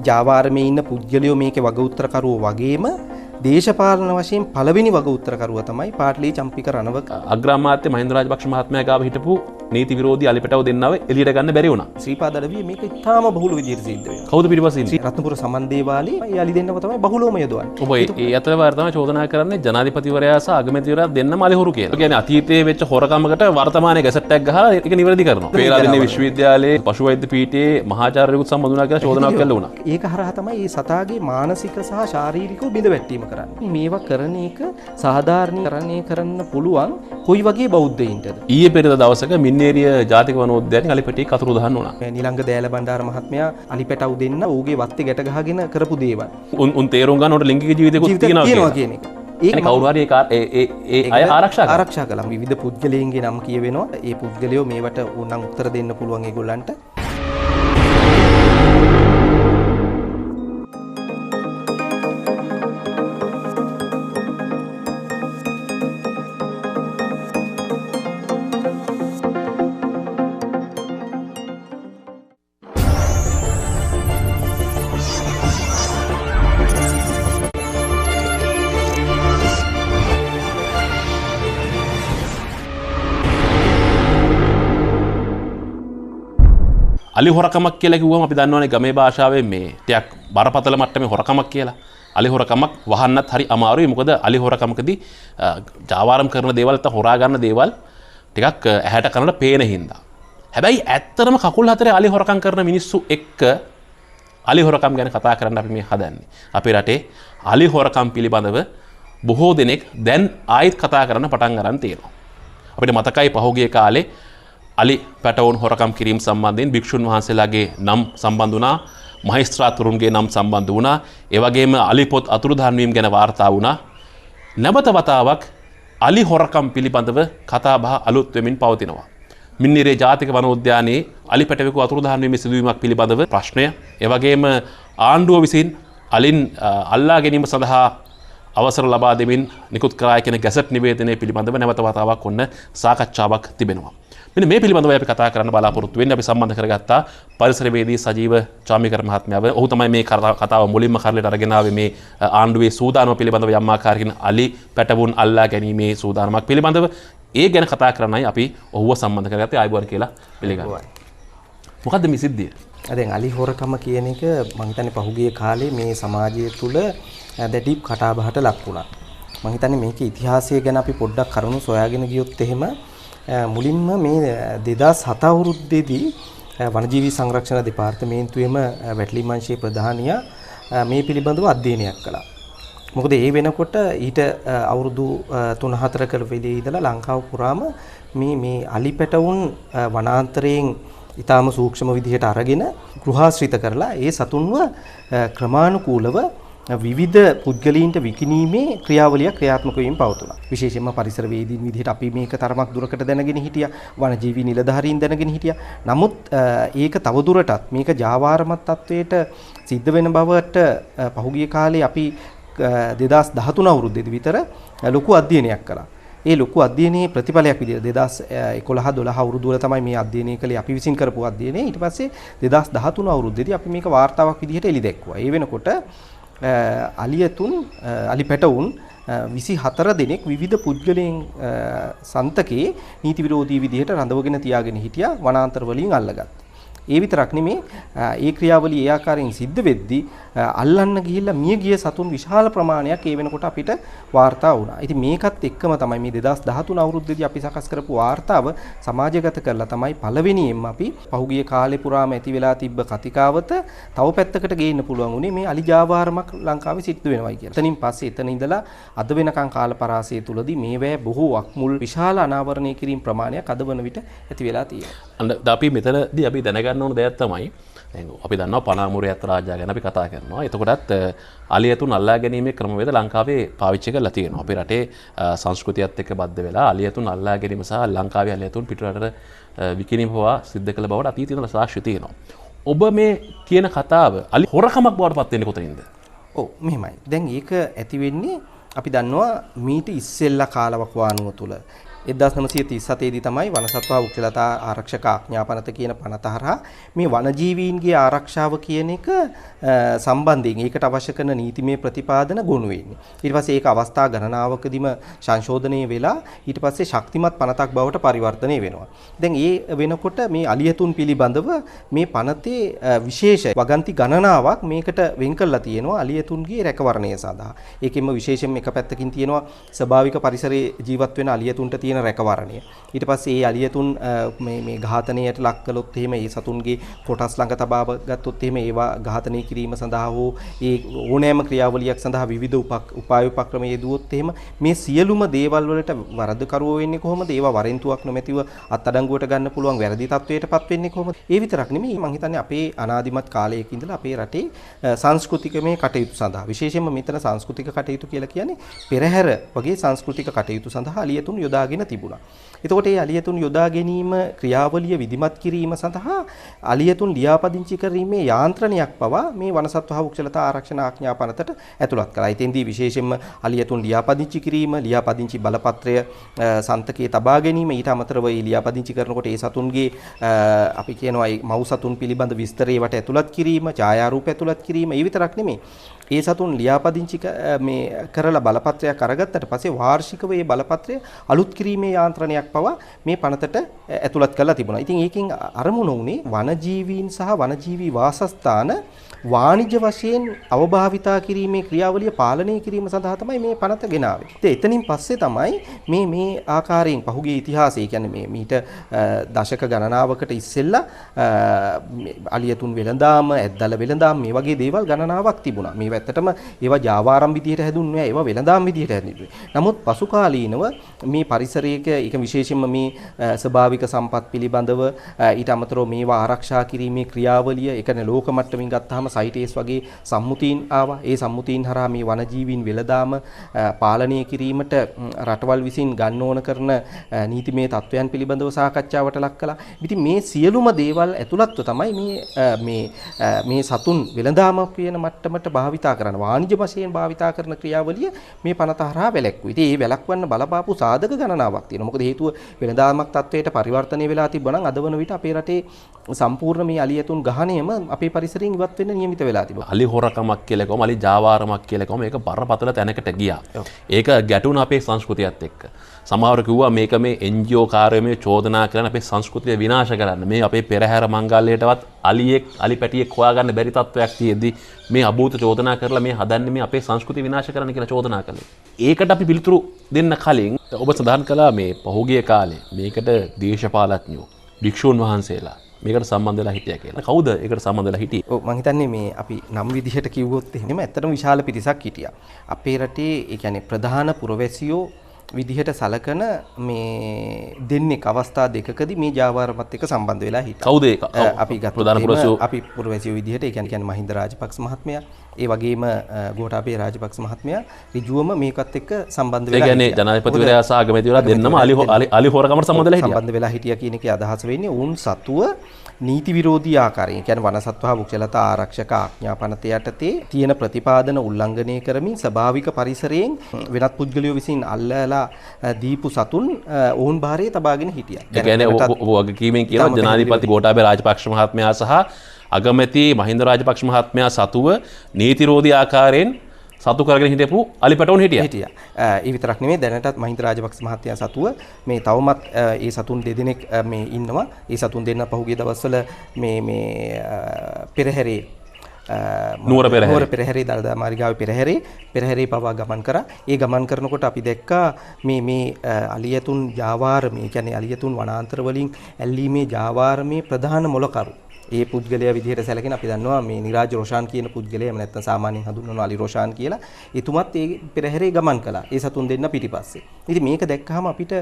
ජාවාරමේ ඉන්න පුද්ගලයෝ මේකේ වග උත්තරකරුවෝ වගේම දේශපාලන වශයෙන් පළවෙනි වග උත්තරකරුවා තමයි පාටලී චම්පික රණවක. අග්‍රාමාත්‍ය මහින්ද රාජපක්ෂ මහත්මයා ගාව හිටපු නීති විරෝධී අලිපටව දෙන්නව එළියට ගන්න බැරි වුණා. ශ්‍රීපාද අඩවිය මේක ඉතාම බහුල විදිහට සිද්ධ වෙනවා. කවුද පිටිපස්සේ ඉන්නේ? රත්නපුර සමන්දේවාලේ ඒ අලි දෙන්නම තමයි බහුලවම යොදවන්නේ. ඔබ ඒ අතර වර්තමාන චෝදනා කරන්නේ ජනාධිපතිවරයා සහ අගමැතිවරයා දෙන්නම අලිහොරු කියලා. ඒ කියන්නේ අතීතයේ වෙච්ච හොරකමකට වර්තමානයේ ගැසට් එකක් ගහලා ඒක නිවැරදි කරනවා. පේරාදෙණිය විශ්වවිද්‍යාලයේ පශු වෛද්‍ය පීඨයේ මහාචාර්යවරුත් සමග වුණා කියලා චෝදනාවක් කළා වුණා. ඒක හරහා තමයි මේ සතාගේ මානසික සහ ශාරීරිකව බිඳ වැටීම කරන්නේ. මේවා කරන එක සාධාරණීකරණය කරන්න පුළුවන් කොයි වගේ බෞද්ධයින්ටද? ඊයේ පෙරේද දවසක මින්නේරිය ජාතික වනෝද්‍යානයේ අලිපැටියෙක් අතුරු දහන්න වුණා. නිලංග දෑල බණ්ඩාර මහත්මයා අලිපැටව් දෙන්න ඌගේ වත්තේ ගැට ගහගෙන කරපු දේවල්. උන් තේරුම් ගන්නකොට ලිංගික ජීවිතයකුත් තියෙනවා කියන එක. ඒක කවුරු හරි ඒ අය ආරක්ෂා කළා. විවිධ පුද්ගලයන්ගේ නම් කියවෙනවා. ඒ පුද්ගලයෝ මේවට උනම් උත්තර දෙන්න පුළුවන් ඒගොල්ලන්ට. අලි හොරකමක් කියලා කිව්වම අපි දන්නවනේ ගමේ භාෂාවෙන් මේ ටිකක් බරපතල මට්ටමේ හොරකමක් කියලා. අලි හොරකමක් වහන්නත් හරි අමාරුයි. මොකද අලි හොරකමකදී ජාවාරම් කරන දේවල් නැත්නම් හොරා ගන්න දේවල් ටිකක් ඇහැට කනට පේන හින්දා. හැබැයි ඇත්තටම කකුල් හතරේ අලි හොරකම් කරන මිනිස්සු එක්ක අලි හොරකම් ගැන කතා කරන්න අපි මේ හදන්නේ. අපේ රටේ අලි හොරකම් පිළිබඳව බොහෝ දෙනෙක් දැන් ආයෙත් කතා කරන්න පටන් ගන්න තියෙනවා. අපිට මතකයි පහුගිය කාලේ අලි පැටවුන් හොරකම් කිරීම සම්බන්ධයෙන් භික්ෂුන් වහන්සේලාගේ නම් සම්බන්ධ වුණා, මහේස්ත්‍රාතුරුන්ගේ නම් සම්බන්ධ වුණා, ඒ වගේම අලි පොත් අතුරුදහන් වීම ගැන වාර්තා වුණා. නැවත වතාවක් අලි හොරකම් පිළිබඳව කතා බහ අලුත් වෙමින් පවතිනවා. මින්නේරිය ජාතික වනෝද්‍යානයේ අලි පැටවෙකු අතුරුදහන් වීමේ සිදුවීමක් පිළිබඳව ප්‍රශ්නය, ඒ වගේම ආණ්ඩුව විසින් අලින් අල්ලා ගැනීම සඳහා අවසර ලබා දෙමින් නිකුත් කරා කියන ගැසට් නිවේදනය පිළිබඳව නැවත වතාවක් ඔන්න සාකච්ඡාවක් තිබෙනවා. මෙන්න මේ පිළිබඳව අපි කතා කරන්න බලාපොරොත්තු වෙන්නේ. අපි සම්බන්ධ කරගත්තා පරිසරවේදී සජීව චාමිකර මහත්මයාව. ඔහු තමයි මේ කතාව මුලින්ම කරලට අරගෙන ආවේ මේ ආණ්ඩුවේ සූදානම පිළිබඳව යම් ආකාරයකින් අලි පැටවුන් අල්ලා ගැනීමේ සූදානමක් පිළිබඳව ඒ ගැන කතා කරන්නයි අපි ඔහුව සම්බන්ධ කරගත්තේ. ආයුබෝවන් කියලා පිළිගන්නවා. මොකද්ද මේ සිද්ධිය? දැන් අලි හොරකම කියන එක මම හිතන්නේ පහුගිය කාලේ මේ සමාජය තුළ දැඩි කතාබහට ලක් වුණා. මම හිතන්නේ මේකේ ඉතිහාසය ගැන අපි පොඩ්ඩක් කරුණු සොයාගෙන ගියොත් එහෙම මුලින්ම මේ 2007 අවුරුද්දේදී වනජීවී සංරක්ෂණ දෙපාර්තමේන්තුවේම වැටලි මංශයේ ප්‍රධානියා මේ පිළිබඳව අධ්‍යයනයක් කළා. මොකද ඒ වෙනකොට ඊට අවුරුදු 3-4 කල වෙලේ ඉඳලා ලංකාව පුරාම මේ අලි පැටවුන් වනාන්තරයෙන් ඊටාම සූක්ෂම විදිහට අරගෙන ගෘහාශ්‍රිත කරලා ඒ සතුන්ව ක්‍රමානුකූලව විවිධ පුද්ගලීන්ට විකිණීමේ ක්‍රියාවලිය ක්‍රියාත්මක වීම පවතුණා. විශේෂයෙන්ම පරිසරවේදීන් විදිහට අපි මේක තරමක් දුරකට දැනගෙන හිටියා. වනජීවී නිලධාරීන් දැනගෙන හිටියා. නමුත් ඒක තවදුරටත් මේක ජාවාරමත් තත්වයට සිද්ධ වෙන බවට පහුගිය කාලේ අපි 2013 අවුරුද්දේදී විතර ලොකු අධ්‍යයනයක් කළා. ඒ ලොකු අධ්‍යයනයේ ප්‍රතිඵලයක් විදිහට 2011-12 අවුරුදු වල තමයි මේ අධ්‍යයනය කළේ අපි විසින් කරපු අධ්‍යයනය. ඊට පස්සේ 2013 අවුරුද්දේදී අපි මේක වාර්තාවක් විදිහට එළි දැක්වුවා. ඒ වෙනකොට අලි පැටවුන් 24 දෙනෙක් විවිධ පුද්ගලයන් සන්තකේ නීති විරෝධී විදිහට රඳවගෙන තියාගෙන හිටියා වනාන්තර වලින් අල්ලගත්තා. ඒ විතරක් නෙමේ ඒ ක්‍රියාවලිය ඒ ආකාරයෙන් සිද්ධ වෙද්දී අල්ලන්න ගිහිල්ලා මිය ගිය සතුන් විශාල ප්‍රමාණයක් ඒ වෙනකොට අපිට වාර්තා වුණා. ඉතින් මේකත් එක්කම තමයි මේ 2013 අවුරුද්දේදී අපි සකස් කරපු වාර්තාව සමාජගත කරලා තමයි පළවෙනියෙන්ම අපි පහුගිය කාලේ පුරාම ඇති වෙලා තිබ්බ කතිකාවත තව පැත්තකට ගේන්න පුළුවන් උනේ මේ අලි ජාවාරමක් ලංකාවේ සිද්ධ වෙනවයි කියලා. එතනින් පස්සේ එතන ඉඳලා අද වෙනකන් කාල පරාසය තුලදී මේවැ බොහෝක් මුල් විශාල අනාවරණය කිරීම ප්‍රමාණයක් අද වන විට ඇති වෙලා තියෙනවා. අපි මෙතනදී අපි දැනගන්න ඕන දෙයක් තමයි අපි දන්නවා පනාමුරේ ඇත් රාජ්‍යය ගැන අපි කතා කරනවා. එතකොටත් අලි ඇතුන් අල්ලා ගැනීමේ ක්‍රමවේද ලංකාවේ පාවිච්චි කරලා තියෙනවා. අපේ රටේ සංස්කෘතියත් එක්ක බද්ධ වෙලා අලි ඇතුන් අල්ලා ගැනීම සහ ලංකාවේ අලි ඇතුන් පිටරටට විකිණීම පවා සිද්ධ කළ බවට අතීතයේ ඉඳලා සාක්ෂි තියෙනවා. ඔබ මේ කියන කතාව අලි හොරකමක් බවට පත් වෙන්නේ කොතනින්ද? ඔව් මෙහෙමයි. දැන් ඒක ඇති වෙන්නේ අපි දන්නවා මීට ඉස්සෙල්ලා කාලවකවානුව තුල 1937 දී තමයි වනසත්ව වෘක්ෂලතා ආරක්ෂක ආඥාපනත කියන පනත හරහා මේ වනජීවීන්ගේ ආරක්ෂාව කියන එක සම්බන්ධයෙන් ඒකට අවශ්‍ය කරන නීතිමය ප්‍රතිපාදන ගොනු වෙන්නේ. ඊට පස්සේ ඒක අවස්ථා ගණනාවකදීම සංශෝධනය වෙලා ඊට පස්සේ ශක්තිමත් පනතක් බවට පරිවර්තනය වෙනවා. දැන් ඒ වෙනකොට මේ අලියතුන් පිළිබඳව මේ පනතේ විශේෂ වගන්ති ගණනාවක් මේකට වෙන් කරලා තියෙනවා අලියතුන්ගේ රැකවරණය සඳහා. ඒකෙම විශේෂයෙන්ම එක පැත්තකින් තියෙනවා ස්වභාවික පරිසරයේ ජීවත් වෙන අලියතුන්ට තියෙන රැකවරණය. ඊට පස්සේ මේ අලියතුන් මේ ඝාතනයට ලක් කළොත් එහෙම ඒ සතුන්ගේ කොටස් ළඟ තබා ගත්තොත් එහෙම ඒවා ඝාතනය කිරීම සඳහා හෝ ඒ ඕනෑම ක්‍රියාවලියක් සඳහා විවිධ උපාය උපක්‍රම යෙදුවොත් එහෙම මේ සියලුම දේවල් වලට වරදකරුවෝ වෙන්නේ කොහොමද? ඒවා වරෙන්තුවක් නොමැතිව අත්අඩංගුවට ගන්න පුළුවන් වැරදි තත්වයකටපත් වෙන්නේ කොහොමද? ඒ විතරක් නෙමෙයි මම හිතන්නේ අපේ අනාදිමත් කාලයක ඉඳලා අපේ රටේ සංස්කෘතිකමය කටයුතු සඳහා විශේෂයෙන්ම මෙතන සංස්කෘතික කටයුතු කියලා කියන්නේ පෙරහැර වගේ සංස්කෘතික කටයුතු සඳහා අලියතුන් යොදාගෙන තිබුණා. එතකොට මේ අලියතුන් යොදා ගැනීම ක්‍රියාවලිය විධිමත් කිරීම සඳහා අලියතුන් ලියාපදිංචි කිරීමේ යාන්ත්‍රණයක් පවා මේ වනසත්ව වෘක්ෂලතා ආරක්ෂණ ආඥාපනතට ඇතුළත් කළා. ඉතින්දී විශේෂයෙන්ම අලියතුන් ලියාපදිංචි කිරීම, ලියාපදිංචි බලපත්‍රය සන්තකයේ තබා ගැනීම, ඊට අමතරව ඒ ලියාපදිංචි කරනකොට ඒ සතුන්ගේ අපි කියනවා මව් සතුන් පිළිබඳ විස්තරේවට ඇතුළත් කිරීම, ඡායාරූප ඇතුළත් කිරීම, ඒ විතරක් නෙමෙයි. ඒ සතුන් ලියාපදිංචි මේ කරලා බලපත්‍රයක් අරගත්තට පස්සේ වාර්ෂිකව මේ බලපත්‍රය අලුත් කිරීමේ යාන්ත්‍රණයක් පවා මේ පනතට ඇතුළත් කරලා තිබුණා. ඉතින් ඒකෙන් අරමුණ උනේ වනජීවීන් සහ වනජීවී වාසස්ථාන වාණිජ්‍ය වශයෙන් අවභාවිතා කිරීමේ ක්‍රියාවලිය පාලනය කිරීම සඳහා තමයි මේ පනත ගෙනාවේ. ඉතින් එතනින් පස්සේ තමයි මේ ආකාරයෙන් පහුගිය ඉතිහාසය කියන්නේ මේ මීට දශක ගණනාවකට ඉස්සෙල්ලා අලියතුන් වෙළඳාම, ඇද්දල වෙළඳාම මේ වගේ දේවල් ගණනාවක් තිබුණා. මේ වැත්තටම ඒවා ජාවාරම් විදියට හැදුන්නේ නැහැ. ඒවා වෙළඳාම් විදියට හැදුනේ. නමුත් පසු කාලීනව මේ පරිසරයක ඒක විශේෂයෙන්ම මේ ස්වභාවික සම්පත් පිළිබඳව ඊට අමතරව මේවා ආරක්ෂා කිරීමේ ක්‍රියාවලිය ඒ කියන්නේ ලෝක මට්ටමින් ගත්තාම සයිටේස් වගේ සම්මුතීන් ආවා. ඒ සම්මුතීන් හරහා මේ වනජීවීන් වෙළදාම පාලනය කිරීමට රටවල් විසින් ගන්න ඕන කරන නීතිමය තත්වයන් පිළිබඳව සාකච්ඡාවට ලක් කළා. ඉතින් මේ සියලුම දේවල් ඇතුළත්ව තමයි මේ සතුන් වෙළදාම කියන මට්ටමට භාවිතා කරන වාණිජ්‍ය වශයෙන් භාවිතා කරන ක්‍රියාවලිය මේ පනත හරහා වැළැක්වුවා. ඉතින් මේ වැළක්වන්න බලපාපු සාධක ගණනාවක් තියෙනවා. මොකද හේතුව වෙළදාමක් තත්වයට පරිවර්තනය වෙලා තිබුණා නම් අද වන විට අපේ රටේ සම්පූර්ණ මේ අලියතුන් ගහණයම අපේ පරිසරයෙන් ඉවත් වෙන්න නියමිත වෙලා තිබුණා. අලි හොරකමක් කියලා කොහොම අලි ජාවාරමක් කියලා කොහොම ඒක බරපතල තැනකට ගියා. ඒක ගැටුණා අපේ සංස්කෘතියත් එක්ක. සමහරව කිව්වා මේක මේ NGO කාර්යය මේ චෝදනා කරන අපේ සංස්කෘතිය විනාශ කරන්න. මේ අපේ පෙරහැර මංගල්‍යයටවත් අලි පැටියෙක් හොයාගන්න බැරි තත්වයක් තියෙද්දි මේ අභූත චෝදනා කරලා මේ හදන්නේ මේ අපේ සංස්කෘතිය විනාශ කරන්න කියලා චෝදනා කළේ. ඒකට අපි පිළිතුරු දෙන්න කලින් ඔබ සඳහන් කළා මේ පහුගිය කාලේ මේකට දේශපාලඥයෝ, භික්ෂුන් වහන්සේලා මේකට සම්බන්ධ වෙලා හිටියා කියලා. කවුද ඒකට සම්බන්ධ වෙලා හිටියේ? ඔව් මම හිතන්නේ මේ අපි නම් විදිහට කිව්වොත් එහෙම ඇත්තටම විශාල පිරිසක් හිටියා. අපේ රටේ ඒ කියන්නේ ප්‍රධාන පුරවැසියෝ විදිහට සලකන මේ දෙන්නෙක් අවස්ථා දෙකකදී මේ ජාවාරමත් එක්ක සම්බන්ධ වෙලා හිටියා. කවුද ඒක? අපි ගත්තා අපි පුරවැසියෝ විදිහට ඒ කියන්නේ මහින්ද රාජපක්ෂ මහත්මයා, ඒ වගේම ගෝඨාභය රාජපක්ෂ මහත්මයා ඍජුවම මේකත් එක්ක සම්බන්ධ වෙලා. ඒ කියන්නේ ජනාධිපතිවරයා සහ අගමැතිවරයා දෙන්නම අලි හොරකමට සම්බන්ධ වෙලා හිටියා කියන එකේ අදහස වෙන්නේ උන් සතුව නීති විරෝධී ආකාරයෙන් කියන්නේ වනසත්ව වෘක්ෂලතා ආරක්ෂක ආඥාපනත යටතේ තියෙන ප්‍රතිපාදන උල්ලංඝනය කරමින් ස්වභාවික පරිසරයෙන් වෙනත් පුද්ගලයෝ විසින් අල්ලලා දීපු සතුන් ඔවුන් භාරයේ තබාගෙන හිටියා. ඒ කියන්නේ ඔබ වගකීමෙන් කියනවා ජනාධිපති ගෝඨාභය රාජපක්ෂ මහත්මයා සහ අගමැති මහින්ද රාජපක්ෂ මහත්මයා සතුව නීති විරෝධී ආකාරයෙන් සතු කරගෙන හිටපු අලි පැටවුන් හිටියා. ඒ විතරක් නෙමෙයි දැනටත් මහින්ද රාජපක්ෂ මහත්තයා සතුව මේ තවමත් ඒ සතුන් දෙදෙනෙක් මේ ඉන්නවා. ඒ සතුන් දෙන්න පහුගිය දවස්වල මේ පෙරහැරේ නුවර පෙරහැරේ දළදා මාලිගාවේ පෙරහැරේ පවා ගමන් කරා. ඒ ගමන් කරනකොට අපි දැක්කා මේ අලියතුන් ජාවාරමේ කියන්නේ අලියතුන් වනාන්තර වලින් ඇල්ලීමේ ජාවාරමේ ප්‍රධාන මොලකරු ඒ පුද්ගලයා විදිහට සැලකෙන අපි දන්නවා මේ නිරාජ් රෝෂාන් කියන පුද්ගලයා එහෙම නැත්නම් සාමාන්‍යයෙන් හඳුන්වන අලි රෝෂාන් කියලා. එතුමත් ඒ පෙරහැරේ ගමන් කළා. ඒ සතුන් දෙන්න පිටිපස්සේ. ඉතින් මේක දැක්කහම අපිට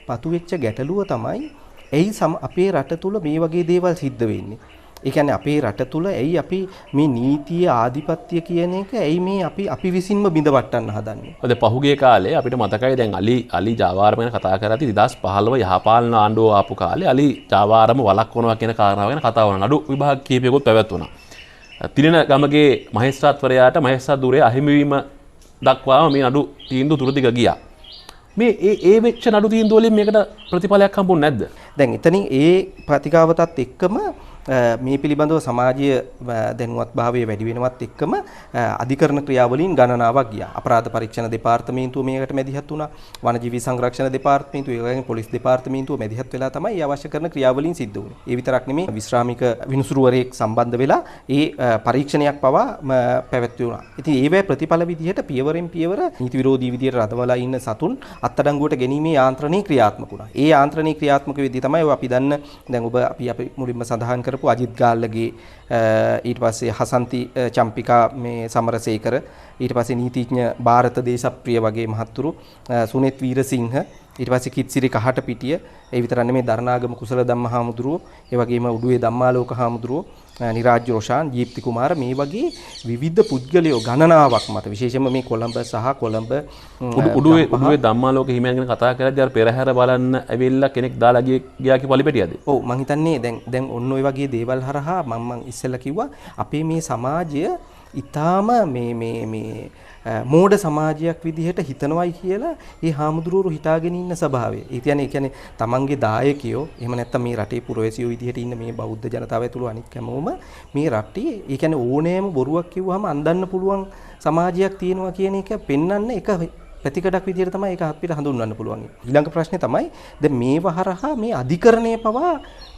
පතු වෙච්ච ගැටලුව තමයි ඇයි අපේ රට තුල මේ වගේ දේවල් සිද්ධ වෙන්නේ? ඒ කියන්නේ අපේ රට තුල ඇයි අපි මේ නීතිය ආධිපත්‍ය කියන එක ඇයි මේ අපි විසින්ම බිඳවට්ටන්න හදන්නේ? ඔද පහුගිය කාලේ අපිට මතකයි දැන් අලි ජාවාරම ගැන කතා කරද්දී 2015 යහපාලන ආණ්ඩුව ආපු කාලේ අලි ජාවාරම වළක්වනවා කියන කාරණාව ගැන කතා වුණා. නඩු විභාග කීපයකට පැවැත්වුණා. තිලින ගමගේ මහේස්ත්‍රාත්වරයාට මහේස්ත්‍රාත් ධුරය අහිමි වීම දක්වාම මේ නඩු තීන්දුව තුරදිග ගියා. මේ ඒ වෙච්ච නඩු තීන්දුව වලින් මේකට ප්‍රතිඵලයක් හම්බුනේ නැද්ද? දැන් එතනින් ඒ ප්‍රතිකාවතත් එක්කම මේ පිළිබඳව සමාජීය දැනුවත් භාවය වැඩි වෙනවත් එක්කම අධිකරණ ක්‍රියාවලීන් ගණනාවක් ගියා. අපරාධ පරීක්ෂණ දෙපාර්තමේන්තුව මේකට මැදිහත් වුණා. වනජීවි සංරක්ෂණ දෙපාර්තමේන්තුව, ඒ වගේම පොලිස් දෙපාර්තමේන්තුව මැදිහත් වෙලා තමයි ඒ අවශ්‍ය කරන ක්‍රියාවලීන් සිද්ධ වුණේ. ඒ විතරක් නෙමෙයි විශ්‍රාමික විනිසුරුවරයෙක් සම්බන්ධ වෙලා ඒ පරීක්ෂණයක් පවා පැවැත්වුණා. ඉතින් ඒවැ ප්‍රතිඵල විදිහට පියවරෙන් පියවර නීති විරෝධී විදිහට රඳවලා ඉන්න සතුන් අත්අඩංගුවට ගැනීමේ යාන්ත්‍රණය ක්‍රියාත්මක වුණා. ඒ යාන්ත්‍රණය ක්‍රියාත්මක වෙද්දී තමයි අපි දන්න දැන් ඔබ අපි මුලින්ම සඳහන් කරපු අජිත් ගාල්ලගේ ඊට පස්සේ හසන්ති චම්පිකා මේ සමරසේකර ඊට පස්සේ නීතිඥ ಭಾರತ දේශප්‍රිය වගේ මහත්තුරු සුනෙත් වීරසිංහ ඊට පස්සේ කිත්සිරි කහට පිටිය ඒ විතරක් නෙමෙයි දරණාගම කුසල ධම්ම හාමුදුරුවෝ ඒ වගේම උඩුවේ ධම්මාලෝක හාමුදුරුවෝ නිරාජ්‍ය රොෂාන් ජීප්ති කුමාර මේ වගේ විවිධ පුද්ගලයෝ ගණනාවක් මත විශේෂයෙන්ම මේ කොළඹ සහ කොළඹ උඩුවේ ධම්මාලෝක හිමියන් ගැන කතා කරද්දී අර පෙරහැර බලන්න ඇවිල්ලා කෙනෙක් දාලා ගියා කි පලිපෙටියද? ඔව් මං හිතන්නේ දැන් ඔන්න ඔය වගේ දේවල් හරහා මම ඉස්සෙල්ලා කිව්වා අපේ මේ සමාජය ඊටාම මේ මෝඩ සමාජයක් විදිහට හිතනවයි කියලා ඒ හාමුදුරුවෝ හිතාගෙන ඉන්න ස්වභාවය. ඒ කියන්නේ තමන්ගේ දායකයෝ එහෙම නැත්නම් මේ රටේ පුරවැසියෝ විදිහට ඉන්න මේ බෞද්ධ ජනතාව ඇතුළු අනිත් හැමෝම මේ රටේ ඒ කියන්නේ ඕනෑම බොරුවක් කිව්වහම අන්දන්න පුළුවන් සමාජයක් තියෙනවා කියන එක පෙන්වන්න එක පැතිකඩක් විදිහට තමයි ඒක අපිට හඳුන්වන්න පුළුවන්. ඊළඟ ප්‍රශ්නේ තමයි දැන් මේ වහරහා මේ අධිකරණය පවා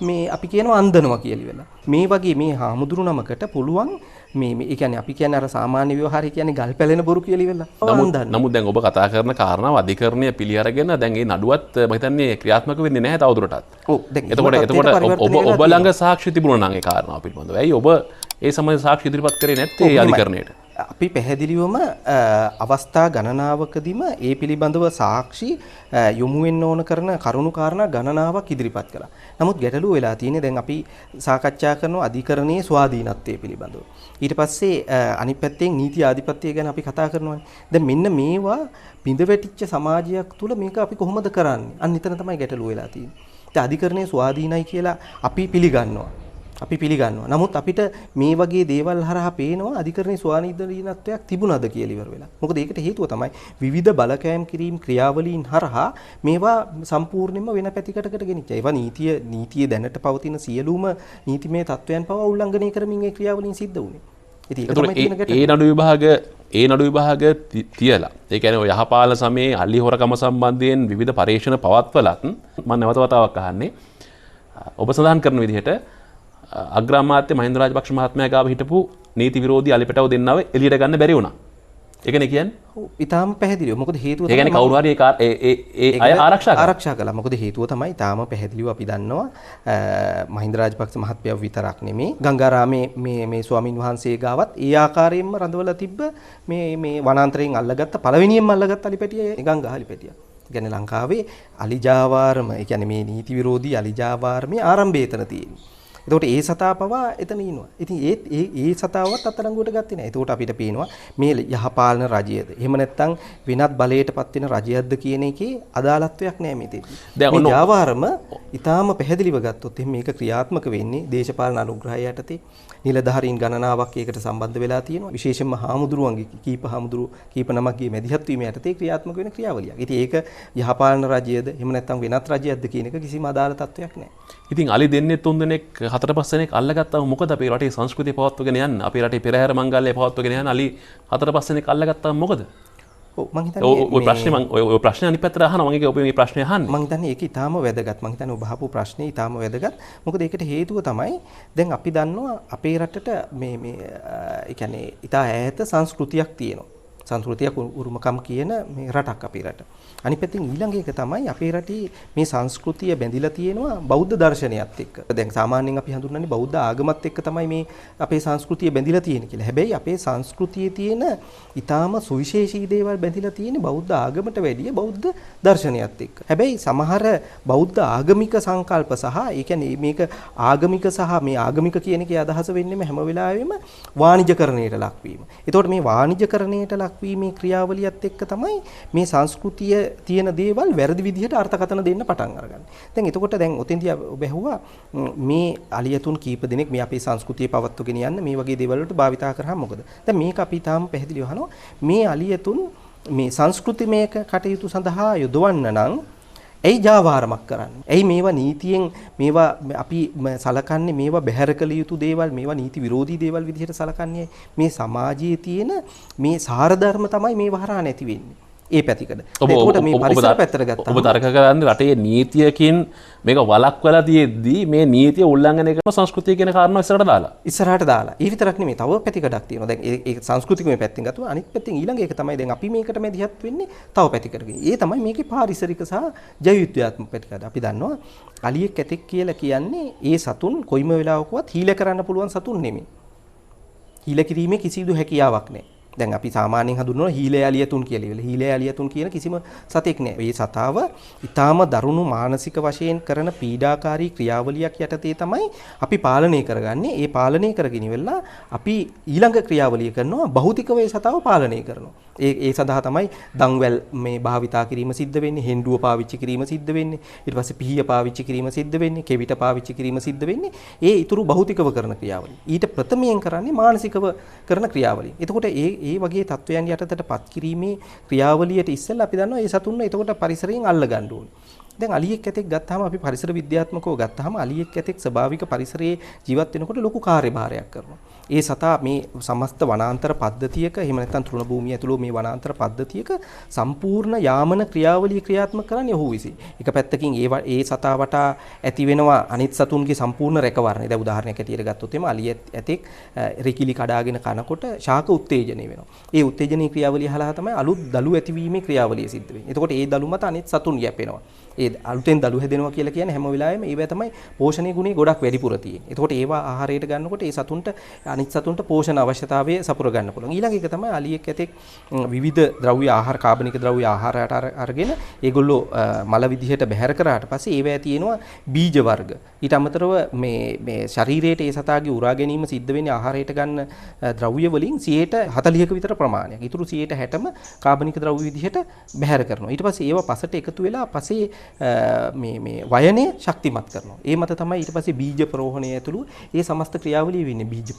මේ අපි කියනවා අන්දනවා කියලා වෙලා. මේ වගේ මේ හාමුදුරු නමකට පුළුවන් මේ ඒ කියන්නේ අපි කියන්නේ අර සාමාන්‍ය ව්‍යවහාරය කියන්නේ ගල් පැලෙන බොරු කියලා වෙලා. නමුත් දැන් ඔබ කතා කරන කාරණාව අධිකරණය පිළි අරගෙන දැන් මේ නඩුවත් මම හිතන්නේ ක්‍රියාත්මක වෙන්නේ නැහැ තවදුරටත්. ඔව් දැන් එතකොට ඔබ ළඟ සාක්ෂි තිබුණා නම් ඒ කාරණාව පිළිබඳව. ඇයි ඔබ ඒ සමය සාක්ෂි ඉදිරිපත් කරේ නැත්තේ අධිකරණයට? අපි පැහැදිලිවම අවස්ථා ගණනාවකදීම ඒ පිළිබඳව සාක්ෂි යොමු වෙන්න ඕන කරන කරුණු කාරණා ගණනාවක් ඉදිරිපත් කළා. නමුත් ගැටලුව වෙලා තියෙන්නේ දැන් අපි සාකච්ඡා කරන අධිකරණයේ ස්වාධීනත්වය පිළිබඳව. ඊට පස්සේ අනිත් පැත්තෙන් නීති ආධිපත්‍යය ගැන අපි කතා කරනවානේ. දැන් මෙන්න මේවා බිඳවැටිච්ච සමාජයක් තුළ මේක අපි කොහොමද කරන්නේ? අන්න එතන තමයි ගැටලුව වෙලා තියෙන්නේ. දැන් අධිකරණයේ ස්වාධීනයි කියලා අපි පිළිගන්නවා. නමුත් අපිට මේ වගේ දේවල් හරහා පේනවා අධිකරණයේ ස්වාධීනත්වයක් තිබුණාද කියලා ඉවර වෙලා. මොකද ඒකට හේතුව තමයි විවිධ බලකෑම් කිරීම ක්‍රියාවලීන් හරහා මේවා සම්පූර්ණයෙන්ම වෙන පැතිකඩකට ගෙනිච්චා. ඒවා නීතිය දැනට පවතින සියලුම නීතිමය තත්වයන් පවා උල්ලංඝනය කරමින් ඒ ක්‍රියාවලීන් සිද්ධ වුණේ. ඒ නඩු විභාග තියලා ඒ කියන්නේ ඔය යහපාලන සමයේ අලි හොරකම සම්බන්ධයෙන් විවිධ පරීක්ෂණ පවත්වලත් මම නැවත වතාවක් අහන්නේ ඔබ සඳහන් කරන විදිහට අග්‍රාමාත්‍ය මහින්ද රාජපක්ෂ මහත්මයා ගාව හිටපු නීති විරෝධී අලිපටව දෙන්නව එළියට ගන්න බැරි වුණා. ඒකනේ කියන්නේ. ඔව් ඊටාම පැහැදිලිව. මොකද හේතුව තමයි ඒ කියන්නේ කවුරු හරි ඒ අය ආරක්ෂා කළා. මොකද හේතුව තමයි ඊටාම පැහැදිලිව අපි දන්නවා මහින්ද රාජපක්ෂ මහත්මයා විතරක් නෙමේ ගංගාරාමේ මේ ස්වාමින් වහන්සේ ගාවත් ඒ ආකාරයෙන්ම රඳවලා තිබ්බ මේ වනාන්තරයෙන් අල්ලගත්ත පළවෙනියෙන්ම අල්ලගත්ත අලිපැටිය ගංගා අලිපැටිය. කියන්නේ ලංකාවේ අලිජාවාරම ඒ කියන්නේ මේ නීති විරෝධී අලිජාවාරමේ ආරම්භය එතන තියෙන්නේ. එතකොට ඒ සතා පවා එතන ඉනවා. ඉතින් ඒ සතාවත් අත්අඩංගුවට ගත්තේ නැහැ. එතකොට අපිට පේනවා මේ යහපාලන රජයද එහෙම නැත්නම් වෙනත් බලයටපත් වෙන රජයක්ද කියන එකේ අදාළත්වයක් නැහැ මෙතෙන්දී. දැන් මේ ජාවාරම ඊටාම පැහැදිලිව ගත්තොත් එහෙනම් මේක ක්‍රියාත්මක වෙන්නේ දේශපාලන අනුග්‍රහය යටතේ. නිලධාරීන් ගණනාවක් ඒකට සම්බන්ධ වෙලා තියෙනවා. විශේෂයෙන්ම හාමුදුරුවන්ගේ කීප නමක්ගේ මැදිහත් වීම යටතේ ක්‍රියාත්මක වෙන ක්‍රියාවලියක්. ඉතින් ඒක යහපාලන රජයද එහෙම නැත්නම් වෙනත් රජයක්ද කියන එක කිසිම අදාළ තත්වයක් නැහැ. ඉතින් අලි දෙන්නේ 3 දෙනෙක් 4-5 දෙනෙක් අල්ලගත්තාම මොකද අපේ රටේ සංස්කෘතිය පවත්වගෙන යන්න? අපේ රටේ පෙරහැර මංගල්‍යය පවත්වගෙන යන්න අලි 4-5 දෙනෙක් අල්ලගත්තාම මොකද? ඔව් මං හිතන්නේ ඔය ප්‍රශ්නේ අනිත් පැත්තට අහනවා. මම ඔබ මේ ප්‍රශ්නේ අහන්නේ. මං හිතන්නේ ඒක ඊටාම වැදගත්. මං හිතන්නේ ඔබ අහපු ප්‍රශ්නේ ඊටාම වැදගත්. මොකද ඒකට හේතුව තමයි දැන් අපි දන්නවා අපේ රටට මේ ඒ කියන්නේ ඊටා ඈත සංස්කෘතියක් තියෙනවා. සංස්කෘතියක් උරුමකම් කියන මේ රටක් අපේ රට. අනිත් පැත්තෙන් ඊළඟ එක තමයි අපේ රටේ මේ සංස්කෘතිය බැඳිලා තියෙනවා බෞද්ධ දර්ශනයත් එක්ක. දැන් සාමාන්‍යයෙන් අපි හඳුන්වන්නේ බෞද්ධ ආගමත් එක්ක තමයි මේ අපේ සංස්කෘතිය බැඳිලා තියෙන්නේ කියලා. හැබැයි අපේ සංස්කෘතියේ තියෙන ඊටාම සුවිශේෂී දේවල් බැඳිලා තියෙන්නේ බෞද්ධ ආගමට වැඩිය බෞද්ධ දර්ශනයත් එක්ක. හැබැයි සමහර බෞද්ධ ආගමික සංකල්ප සහ ඒ කියන්නේ මේක ආගමික සහ මේ ආගමික කියන එකේ අදහස වෙන්නේම හැම වෙලාවෙම වාණිජකරණයට ලක්වීම. ඒතකොට මේ වාණිජකරණයට ලක්වීමේ ක්‍රියාවලියත් එක්ක තමයි මේ සංස්කෘතිය තියෙන දේවල් වැරදි විදිහට අර්ථකථන දෙන්න පටන් අරගන්නේ. දැන් එතකොට දැන් ඔතෙන්දී ඔබ ඇහුවා මේ අලියතුන් කීප දෙනෙක් මේ අපේ සංස්කෘතිය පවත්වගෙන යන්න මේ වගේ දේවල් වලට භාවිතා කරාම මොකද? දැන් මේක අපි තාම පැහැදිලිව අහනවා මේ අලියතුන් මේ සංස්කෘතිමය කටයුතු සඳහා යොදවන්න නම් ඇයි ජාවාරමක් කරන්නේ? ඇයි මේවා නීතියෙන් මේවා අපි සලකන්නේ මේවා බැහැර කළ යුතු දේවල්, මේවා නීති විරෝධී දේවල් විදිහට සලකන්නේ? මේ සමාජයේ තියෙන මේ සාරධර්ම තමයි මේ වහරා නැති වෙන්නේ. ඒ පැතිකඩ. ඒකට මේ පරිසර පැත්තට ගත්තාම ඔබ තර්ක කරන්නේ රටේ නීතියකින් මේක වළක්වලා තියෙද්දී මේ නීතිය උල්ලංඝනය කරන සංස්කෘතිය කියන කාරණා ඉස්සරහට දාලා. ඒ විතරක් නෙමෙයි තව පැතිකඩක් තියෙනවා. දැන් ඒ සංස්කෘතිකමය පැත්තෙන් ගත්තොත් අනිත් පැත්තෙන් ඊළඟ එක තමයි දැන් අපි මේකට මැදිහත් වෙන්නේ තව පැතිකඩකින්. ඒ තමයි මේකේ පාරිසරික සහ ජෛව විද්‍යාත්මක පැතිකඩ. අපි දන්නවා අලියෙක් ඇතෙක් කියලා කියන්නේ ඒ සතුන් කොයිම වෙලාවකවත් හීල කරන්න පුළුවන් සතුන් නෙමෙයි. හීල කිරීමේ කිසිදු හැකියාවක් නැහැ. දැන් අපි සාමාන්‍යයෙන් හඳුන්වනවා හීලේ ඇලියතුන් කියලා. හීලේ ඇලියතුන් කියන කිසිම සතෙක් නෑ. මේ සතාව ඊටාම දරුණු මානසික වශයෙන් කරන පීඩාකාරී ක්‍රියාවලියක් යටතේ තමයි අපි පාලනය කරගන්නේ. ඒ පාලනය කරගෙන ඉවරලා අපි ඊළඟ ක්‍රියාවලිය කරනවා භෞතිකව ඒ සතාව පාලනය කරනවා. ඒ සඳහා තමයි දන්වැල් මේ භාවිතා කිරීම සිද්ධ වෙන්නේ, හෙන්ඩුව පාවිච්චි කිරීම සිද්ධ වෙන්නේ, ඊට පස්සේ පිහිය පාවිච්චි කිරීම සිද්ධ වෙන්නේ, කෙවිත පාවිච්චි කිරීම සිද්ධ වෙන්නේ. ඒ ඊතුරු භෞතිකව කරන ක්‍රියාවලිය. ඊට ප්‍රථමයෙන් කරන්නේ මානසිකව කරන ක්‍රියාවලිය. එතකොට ඒ වගේ තත්වයන් යටතටපත් කිරීමේ ක්‍රියාවලියට ඉස්සෙල්ලා අපි දන්නවා ඒ සතුන්ව එතකොට පරිසරයෙන් අල්ල ගන්න ඕනේ. දැන් අලියෙක් ඇතෙක් ගත්තාම අපි පරිසර විද්‍යාත්මකව ගත්තාම අලියෙක් ඇතෙක් ස්වභාවික පරිසරයේ ජීවත් වෙනකොට ලොකු කාර්යභාරයක් කරනවා. ඒ සතා මේ සමස්ත වනාන්තර පද්ධතියක එහෙම නැත්නම් තෘණ භූමිය ඇතුළු මේ වනාන්තර පද්ධතියක සම්පූර්ණ යාමන ක්‍රියාවලිය ක්‍රියාත්මක කරන්නේ ඔහු විසින්. එක පැත්තකින් ඒ සතා වටා ඇති වෙනවා අනිත් සතුන්ගේ සම්පූර්ණ රැකවරණය. දැන් උදාහරණයක් ඇටියට ගත්තොත් එimhe අලියෙක් ඇතෙක් රිකිලි කඩාගෙන කනකොට ශාක උත්තේජනය වෙනවා. ඒ උත්තේජනීය ක්‍රියාවලිය හරහා තමයි අලුත් දළු ඇතිවීමේ ක්‍රියාවලිය සිද්ධ වෙන්නේ. එතකොට ඒ දළු මත අනිත් සතුන් යැපෙනවා. ඒ අලුතෙන් දළු හැදෙනවා කියලා කියන්නේ හැම වෙලාවෙම ඒවා තමයි පෝෂණීය ගුණය ගොඩක් වැඩිපුර තියෙන්නේ. එතකොට ඒවා ආහාරයට ගන්නකොට ඒ සතුන්ට අනිත් සතුන්ට පෝෂණ අවශ්‍යතාවය සපුර ගන්න පුළුවන්. ඊළඟ එක තමයි අලියෙක් ඇතෙක් විවිධ ද්‍රව්‍ය ආහාර කාබනික ද්‍රව්‍ය ආහාරයට අරගෙන ඒගොල්ලෝ මල විදිහට බැහැර කරාට පස්සේ ඒවැය තියෙනවා බීජ වර්ග. ඊට අමතරව මේ ශරීරයේ ඒ සතාගේ උරා ගැනීම සිද්ධ වෙන්නේ ආහාරයට ගන්න ද්‍රව්‍ය වලින් 40%ක විතර ප්‍රමාණයක්. ඊටු 60%ම කාබනික ද්‍රව්‍ය විදිහට බැහැර කරනවා. ඊට පස්සේ ඒවා පසට එකතු වෙලා පස්සේ මේ වයනය ශක්තිමත් කරනවා. ඒ මත තමයි ඊට පස්සේ බීජ ප්‍රෝහණය ඇතුළු ඒ සමස්ත ක්‍රියාවලිය වෙන්නේ. බීජ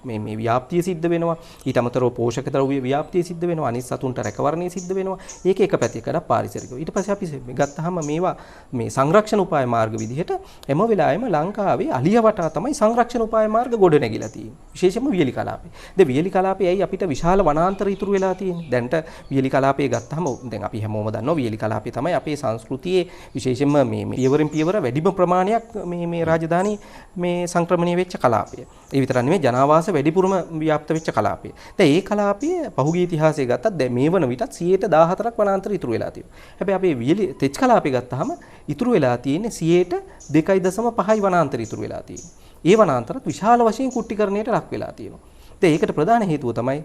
මේ ව්‍යාප්තිය සිද්ධ වෙනවා. ඊට අමතරව පෝෂක ද්‍රව්‍ය ව්‍යාප්තිය සිද්ධ වෙනවා. අනිත් සතුන්ට රැකවරණය සිද්ධ වෙනවා. ඒක එක පැතිකඩ පාරිසරිකව. ඊට පස්සේ අපි ගත්තාම මේවා මේ සංරක්ෂණ උපාය මාර්ග විදිහට හැම වෙලාවෙම ලංකාවේ අලිය වටා තමයි සංරක්ෂණ උපාය මාර්ග ගොඩ නැගිලා තියෙන්නේ. විශේෂයෙන්ම වියලි කලාපේ. දැන් වියලි කලාපේ ඇයි අපිට විශාල වනාන්තර ඉතුරු වෙලා තියෙන්නේ? දැන්ට වියලි කලාපේ ගත්තාම දැන් අපි හැමෝම දන්නවා වියලි කලාපේ තමයි අපේ සංස්කෘතියේ විශේෂයෙන්ම මේ පියවරෙන් පියවර වැඩිම ප්‍රමාණයක් මේ රාජධානි මේ සංක්‍රමණය වෙච්ච කලාපය. ඒ විතරක් නෙමෙයි ජනාවාස වැඩිපුරම ව්‍යාප්ත වෙච්ච කලාපය. දැන් මේ කලාපයේ පහුගිය ඉතිහාසය ගත්තත් දැන් මේ වන විටත් 14%ක් වනාන්තර ඉතුරු වෙලා තියෙනවා. හැබැයි අපේ වියලි තෙච් කලාපේ ගත්තාම ඉතුරු වෙලා තියෙන්නේ 2.5යි වනාන්තර ඉතුරු වෙලා තියෙන්නේ. ඒ වනාන්තරත් විශාල වශයෙන් කුට්ටිකරණයට ලක් වෙලා තියෙනවා. ඒකට ප්‍රධාන හේතුව තමයි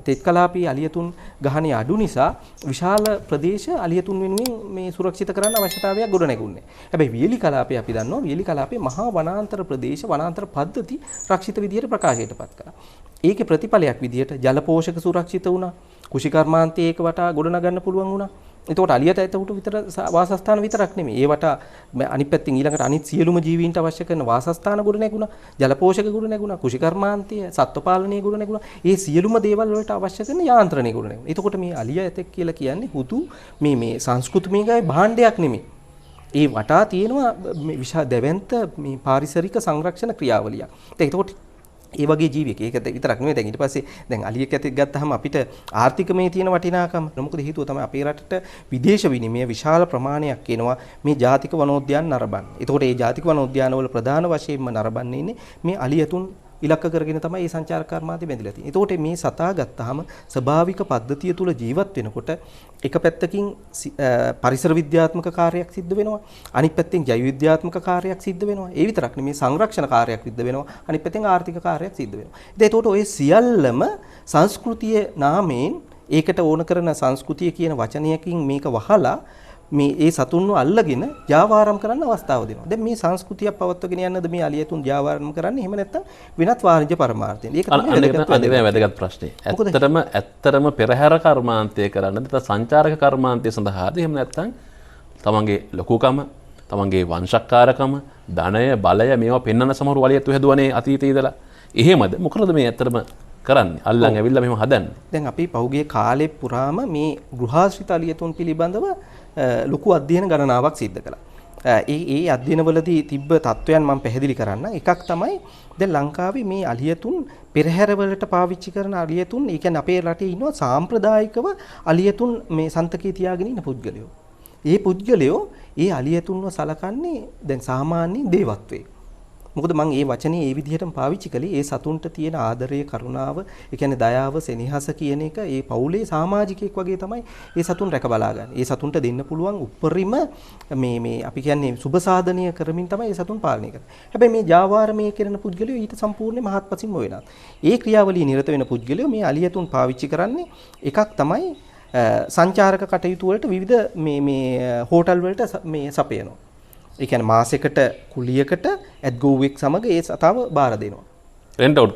තෙත් කලාපී අලියතුන් ගහණය අඩු නිසා විශාල ප්‍රදේශ අලියතුන් වෙනුවෙන් මේ සුරක්ෂිත කරන්න අවශ්‍යතාවයක් ගොඩ නැගුණේ. හැබැයි වියලි කලාපේ අපි දන්නවා වියලි කලාපේ මහා වනාන්තර ප්‍රදේශ වනාන්තර පද්ධති රක්ෂිත විදියට ප්‍රකාශයටපත් කළා. ඒකේ ප්‍රතිඵලයක් විදියට ජල පෝෂක සුරක්ෂිත වුණා. කුෂිකර්මාන්තයේ ඒක වටා ගොඩ නගන්න පුළුවන් වුණා. එතකොට අලියට එතකොට විතර වාසස්ථාන විතරක් නෙමෙයි. ඒවට අනිත් පැත්තෙන් ඊළඟට අනිත් සියලුම ජීවීන්ට අවශ්‍ය කරන වාසස්ථාන ගොඩ නැගුණා, ජල පෝෂක ගොඩ නැගුණා, කුෂිකර්මාන්තය, සත්ව පාලනය ගොඩ නැගුණා. මේ සියලුම දේවල් වලට අවශ්‍ය කරන යාන්ත්‍රණය ගොඩ නැගුණා. එතකොට මේ අලිය ඇතෙක් කියලා කියන්නේ හුදු මේ සංස්කෘතිමය භාණ්ඩයක් නෙමෙයි. ඒ වටා තියෙනවා මේ විශාල දැවැන්ත මේ පාරිසරික සංරක්ෂණ ක්‍රියාවලියක්. එතකොට ඒ වගේ ජීවියෙක් ඒක විතරක් නෙමෙයි දැන් ඊට පස්සේ දැන් අලියෙක් ඇතෙක් ගත්තාම අපිට ආර්ථිකමය තියෙන වටිනාකම මොකද හේතුව තමයි අපේ රටට විදේශ විනිමය විශාල ප්‍රමාණයක් එනවා මේ ජාතික වනෝද්‍යාන නරඹන්න. ඒතකොට මේ ජාතික වනෝද්‍යාන වල ප්‍රධාන වශයෙන්ම නරඹන්නේ ඉන්නේ මේ අලියතුන් ඉලක්ක කරගෙන තමයි මේ සංචාරක කර්මාන්තය බැඳිලා තියෙන්නේ. ඒතකොට මේ සතා ගත්තාම ස්වභාවික පද්ධතිය තුල ජීවත් වෙනකොට එක පැත්තකින් පරිසර විද්‍යාත්මක කාර්යයක් සිද්ධ වෙනවා. අනිත් පැත්තෙන් ජෛව විද්‍යාත්මක කාර්යයක් සිද්ධ වෙනවා. ඒ විතරක් නෙමෙයි සංරක්ෂණ කාර්යයක් සිද්ධ වෙනවා. අනිත් පැත්තෙන් ආර්ථික කාර්යයක් සිද්ධ වෙනවා. ඉතින් ඒතකොට ඔය සියල්ලම සංස්කෘතිය නාමයෙන් ඒකට ඕන කරන සංස්කෘතිය කියන වචනයකින් මේක වහලා මේ ඒ සතුන්ව අල්ලගෙන ජාවාරම් කරන්න අවස්ථාව දෙනවා. දැන් මේ සංස්කෘතිය පවත්වගෙන යන්නද මේ අලියතුන් ජාවාරම් කරන්නේ? එහෙම නැත්නම් වෙනත් වාණිජ්‍ය පරමාර්ථයෙන්. ඒක තමයි වැදගත් ප්‍රශ්නේ. ඇත්තටම පෙරහැර කර්මාන්තය කරන්නද නැත්නම් සංචාරක කර්මාන්තය සඳහාද? එහෙම නැත්නම් තමන්ගේ ලොකුකම, තමන්ගේ වංශකාරකම, ධනය, බලය මේවා පෙන්වන සමහර අලියතු හැදුවනේ අතීතයේ ඉඳලා. එහෙමද? මොකද මේ ඇත්තටම කරන්නේ. අල්ලන් ඇවිල්ලා මෙහෙම හදන්නේ. දැන් අපි පහුගිය කාලේ පුරාම මේ ගෘහාශ්‍රිත අලියතුන් පිළිබඳව ලොකු අධ්‍යයන ගණනාවක් සිද්ධ කළා. ඒ අධ්‍යයනවලදී තිබ්බ තත්වයන් මම පැහැදිලි කරන්න. එකක් තමයි දැන් ලංකාවේ මේ අලියතුන් පෙරහැරවලට පාවිච්චි කරන අලියතුන්, ඒ කියන්නේ අපේ රටේ ඉන්නවා සාම්ප්‍රදායිකව අලියතුන් මේ සන්තකේ තියාගෙන ඉන්න පුද්ගලයෝ. ඒ පුද්ගලයෝ ඒ අලියතුන්ව සලකන්නේ දැන් සාමාන්‍ය දේවත්වයේ. මොකද මම මේ වචනේ ඒ විදිහටම පාවිච්චි කළේ ඒ සතුන්ට තියෙන ආදරය, කරුණාව, ඒ කියන්නේ දයාව, සෙනෙහස කියන එක ඒ පවුලේ සමාජිකයෙක් වගේ තමයි ඒ සතුන් රැක බලා ගන්න. ඒ සතුන්ට දෙන්න පුළුවන් උපරිම මේ අපි කියන්නේ සුබ සාධනීය කරමින් තමයි ඒ සතුන් පාලනය කරන්නේ. හැබැයි මේ ජාවාරමයේ කරන පුද්ගලයෝ ඊට සම්පූර්ණයෙන්ම හත්පසින්ම වෙනවා. ඒ ක්‍රියාවලිය නිරත වෙන පුද්ගලයෝ මේ අලියතුන් පාවිච්චි කරන්නේ එකක් තමයි සංචාරක කටයුතු වලට විවිධ මේ හෝටල් වලට මේ සපයනවා. ඒ කියන්නේ මාසෙකට කුලියකට ඇත්ගොව්වෙක් සමග ඒ සතාව බාර දෙනවා. රෙන්ට් අවුට්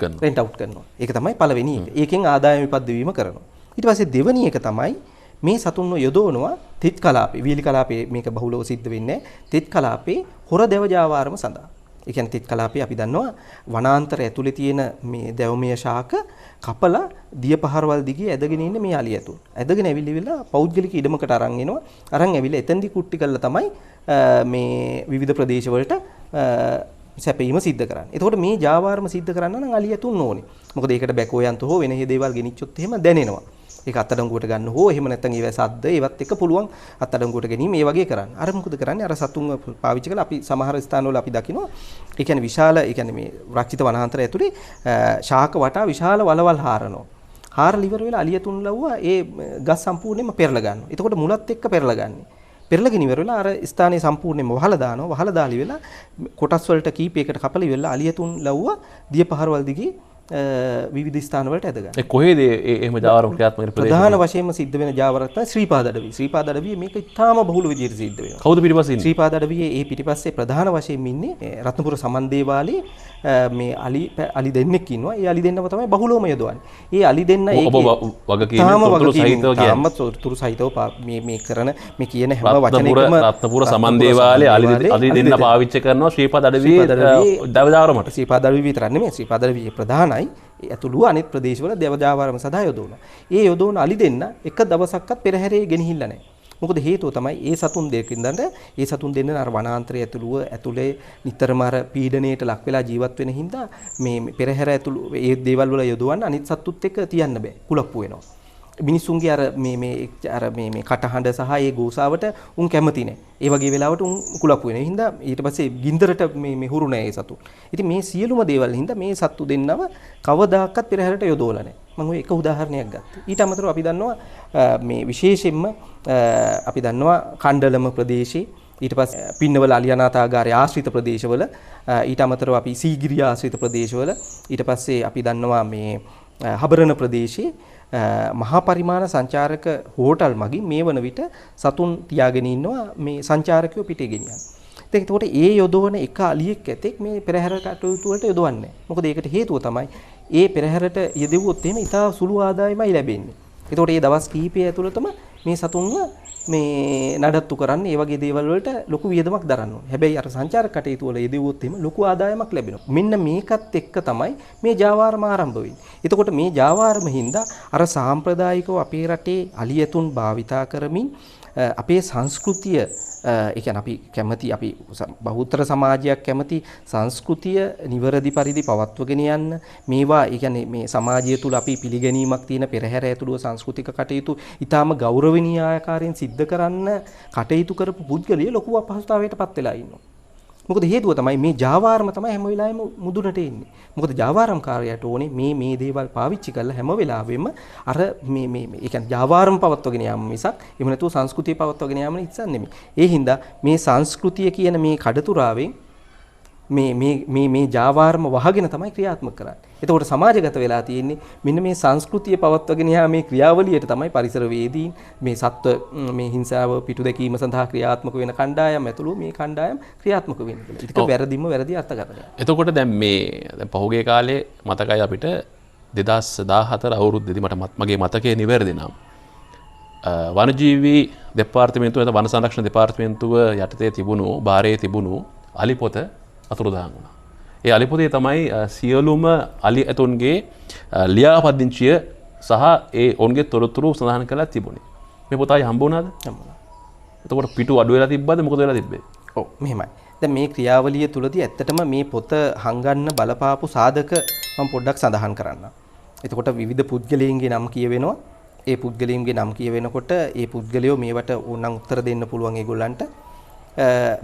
කරනවා. ඒක තමයි පළවෙනි එක. ඒකෙන් ආදායම විපද්දවීම කරනවා. ඊට පස්සේ දෙවෙනි එක තමයි මේ සතුන්ව යොදවනවා තෙත් කලාපේ. වීලි කලාපේ මේක බහුලව සිද්ධ වෙන්නේ නැහැ. තෙත් කලාපේ හොර දැව ජාවාරම සඳහා. ඒ කියන්නේ තෙත් කලාපේ අපි දන්නවා වනාන්තර ඇතුලේ තියෙන මේ දැවමය ශාක කපලා දිය පහරවල් දිගේ ඇදගෙන ඉන්න මේ අලියතුන්. ඇදගෙන ඇවිල්ලා පෞද්ගලික ඉඩමකට අරන් එනවා. අරන් ඇවිල්ලා එතෙන්දි කුට්ටි කරලා තමයි මේ විවිධ ප්‍රදේශවලට සැපීම සිද්ධ කරන්නේ. එතකොට මේ ජාවාරම සිද්ධ කරන්න නම් අලියතුන් ඕනේ. මොකද ඒකට බැකෝ යන්තෝ හෝ වෙන දේවල් ගෙනිච්චොත් එහෙම දැනෙනවා. ඒක අත්අඩංගුවට ගන්න හෝ එහෙම නැත්නම් ඒව සද්ද ඒවත් එක පුළුවන් අත්අඩංගුවට ගැනීම ඒ වගේ කරන්න. අර මොකද කරන්නේ? අර සතුන්ව පාවිච්චි කරලා අපි සමහර ස්ථානවල අපි දකිනවා. ඒ කියන්නේ විශාල ඒ කියන්නේ මේ රක්ෂිත වනාන්තර ඇතුලේ ශාක වටා විශාල වලවල් හාරනවා. හාරලා ඉවර වෙලා අලියතුන් ලව්වා ඒ ගස් සම්පූර්ණයෙන්ම පෙරලා ගන්නවා. එතකොට මුලත් එක්ක පෙරලා ගන්නෙ. පෙරලගෙන ඉවර වෙලා අර ස්ථානයේ සම්පූර්ණයෙන්ම වහලා දානවා. වහලා දාලි වෙලා කොටස් වලට කීපයකට කපලා ඉවරලා අලියතුන් ලව්වා දිය පහරවල් දිගේ විවිධ ස්ථාන වලට ඇද ගන්න. ඒ කොහේද එහෙම ජාවාරම් ක්‍රියාත්මක වෙන ප්‍රදේශ? ප්‍රධාන වශයෙන්ම සිද්ධ වෙන ජාවාරම් තමයි ශ්‍රීපාද අඩවිය. ශ්‍රීපාද අඩවිය මේක ඉතාම බහුල විදිහට සිද්ධ වෙනවා. කවුද පිටිපස්සේ ඉන්නේ? ශ්‍රීපාද අඩවියේ ඒ පිටිපස්සේ ප්‍රධාන වශයෙන් ඉන්නේ රත්නපුර සමන් දේවාලේ මේ අලි දෙන්නෙක් ඉන්නවා. ඒ අලි දෙන්නම තමයි බහුලවම යොදවන්නේ. ඒ අලි දෙන්න ඔබ වග කියන තොරතුරු සහිතව කියන්නේ. තොරතුරු සහිතව මේ කරන මේ කියන හැම වචනයකම රත්නපුර සමන් දේවාලේ අලි දෙන්න පාවිච්චි කරනවා ශ්‍රීපාද අඩවියේ දවජාවරමට. ශ්‍රීපාද අඩවිය විතරක් නෙමෙයි. ශ්‍රීපාද අඩවියේ ප්‍රධානයි ඇතුළු අනිත් ප්‍රදේශවල දේවජාවාරම සඳහා යොදවනවා. ඒ යොදවන අලි දෙන්න එක දවසක්වත් පෙරහැරේ ගෙනහිල්ලා නැහැ. මොකද හේතුව තමයි ඒ සතුන් දෙකින්දට ඒ සතුන් දෙන්න අර වනාන්තරය ඇතුලේ නිතරම අර පීඩණයට ලක් වෙලා ජීවත් වෙන හින්දා මේ පෙරහැර ඇතුළු ඒ දේවල් වල යොදවන්න අනිත් සතුත් එක්ක තියන්න බෑ. කුලප්පු වෙනවා. මිනිසුන්ගේ අර මේ කටහඬ සහ ඒ ගෝසාවට උන් කැමති නැහැ. ඒ වගේ වෙලාවට උන් කුලප්පු වෙනවා. ඒ හින්දා ඊට පස්සේ ගින්දරට මේ හුරු නැහැ ඒ සතු. ඉතින් මේ සියලුම දේවල් හින්දා මේ සත්තු දෙන්නව කවදාකවත් පෙරහැරට යොදවලා නැහැ. මම ඔය එක උදාහරණයක් ගත්තා. ඊට අමතරව අපි දන්නවා මේ විශේෂයෙන්ම අපි දන්නවා කණ්ඩලම ප්‍රදේශයේ ඊට පස්සේ පින්නවල අලියනාථාගාරය ආශ්‍රිත ප්‍රදේශවල ඊට අමතරව අපි සීගිරිය ආශ්‍රිත ප්‍රදේශවල ඊට පස්සේ අපි දන්නවා මේ හබරණ ප්‍රදේශයේ මහා පරිමාණ සංචාරක හෝටල් මගින් මේ වන විට සතුන් තියාගෙන ඉන්නවා මේ සංචාරකයෝ පිටේ ගෙනියන්න. දැන් එතකොට ඒ යොදවන එක අලියෙක් ඇතෙක් මේ පෙරහැර කටයුතු වලට යොදවන්නේ නැහැ. මොකද ඒකට හේතුව තමයි ඒ පෙරහැරට යෙදුවොත් එහෙම ඉතා සුළු ආදායමයි ලැබෙන්නේ. එතකොට මේ දවස් කිහිපය ඇතුළතම මේ සතුන්ව මේ නඩත්තු කරන්න ඒ වගේ දේවල් වලට ලොකු වියදමක් දරන්න ඕනේ. හැබැයි අර සංචාරක කටයුතු වල යෙදුවොත් එහෙම ලොකු ආදායමක් ලැබෙනවා. මෙන්න මේකත් එක්ක තමයි මේ ජාවාරම ආරම්භ වෙන්නේ. එතකොට මේ ජාවාරම හින්දා අර සාම්ප්‍රදායිකව අපේ රටේ අලියතුන් භාවිතා කරමින් අපේ සංස්කෘතිය ඒ කියන්නේ අපි කැමති අපි බහුතර සමාජයක් කැමති සංස්කෘතිය නිවැරදි පරිදි පවත්වගෙන යන්න මේවා ඒ කියන්නේ මේ සමාජය තුල අපි පිළිගැනීමක් තියෙන පෙරහැර ඇතුළු සංස්කෘතික කටයුතු ඊටාම ගෞරවණීය ආකාරයෙන් සිද්ධ කරන්න කටයුතු කරපු පුද්ගලයා ලොකු අපහසුතාවයකටපත් වෙලා ඉන්නවා. මොකද හේතුව තමයි මේ ජාවාරම තමයි හැම වෙලාවෙම මුදුනට එන්නේ. මොකද ජාවාරම් කාර්යයට ඕනේ මේ දේවල් පාවිච්චි කරලා හැම වෙලාවෙම අර මේ ඒ කියන්නේ ජාවාරම් පවත්වගෙන යාම මිසක් එහෙම නැතුව සංස්කෘතිය පවත්වගෙන යාම ඉස්සන් නෙමෙයි. ඒ හින්දා මේ සංස්කෘතිය කියන මේ කඩතුරාවෙන් මේ ජාවාරම වහගෙන තමයි ක්‍රියාත්මක කරන්නේ. එතකොට සමාජගත වෙලා තියෙන්නේ මෙන්න මේ සංස්කෘතිය පවත්වගෙන යාමේ ක්‍රියාවලියට තමයි පරිසරවේදීන් මේ සත්ව මේ හිංසාව පිටු දැකීම සඳහා ක්‍රියාත්මක වෙන කණ්ඩායම් ඇතුළු මේ කණ්ඩායම් ක්‍රියාත්මක වෙන්නේ. ඒක වැරදිම වැරදි අර්ථකථනයක්. එතකොට දැන් මේ පහුගිය කාලේ මතකයි අපිට 2014 අවුරුද්දේදී මගේ මතකයේ නිවැරදි නම් වනජීවී දෙපාර්තමේන්තුව නැත්නම් වන සංරක්ෂණ දෙපාර්තමේන්තුව යටතේ තිබුණු භාරයේ තිබුණු අලි පොත අතුරුදහන් වුණා. ඒ අලි පොතේ තමයි සියලුම අලි ඇතුන්ගේ ලියාපදිංචිය සහ ඒ ඔවුන්ගේ තොරතුරු සඳහන් කරලා තිබුණේ. මේ පොතයි හම්බ වුණාද? හම්බුණා. එතකොට පිටු අඩු වෙලා තිබ්බද මොකද වෙලා තිබ්බේ? ඔව් මෙහෙමයි. දැන් මේ ක්‍රියාවලිය තුලදී ඇත්තටම මේ පොත හංගන්න බලපාපු සාධක මම පොඩ්ඩක් සඳහන් කරන්නම්. එතකොට විවිධ පුද්ගලයන්ගේ නම් කියවෙනවා. ඒ පුද්ගලයන්ගේ නම් කියවෙනකොට ඒ පුද්ගලයෝ මේවට ඕනනම් උත්තර දෙන්න පුළුවන් ඒගොල්ලන්ට.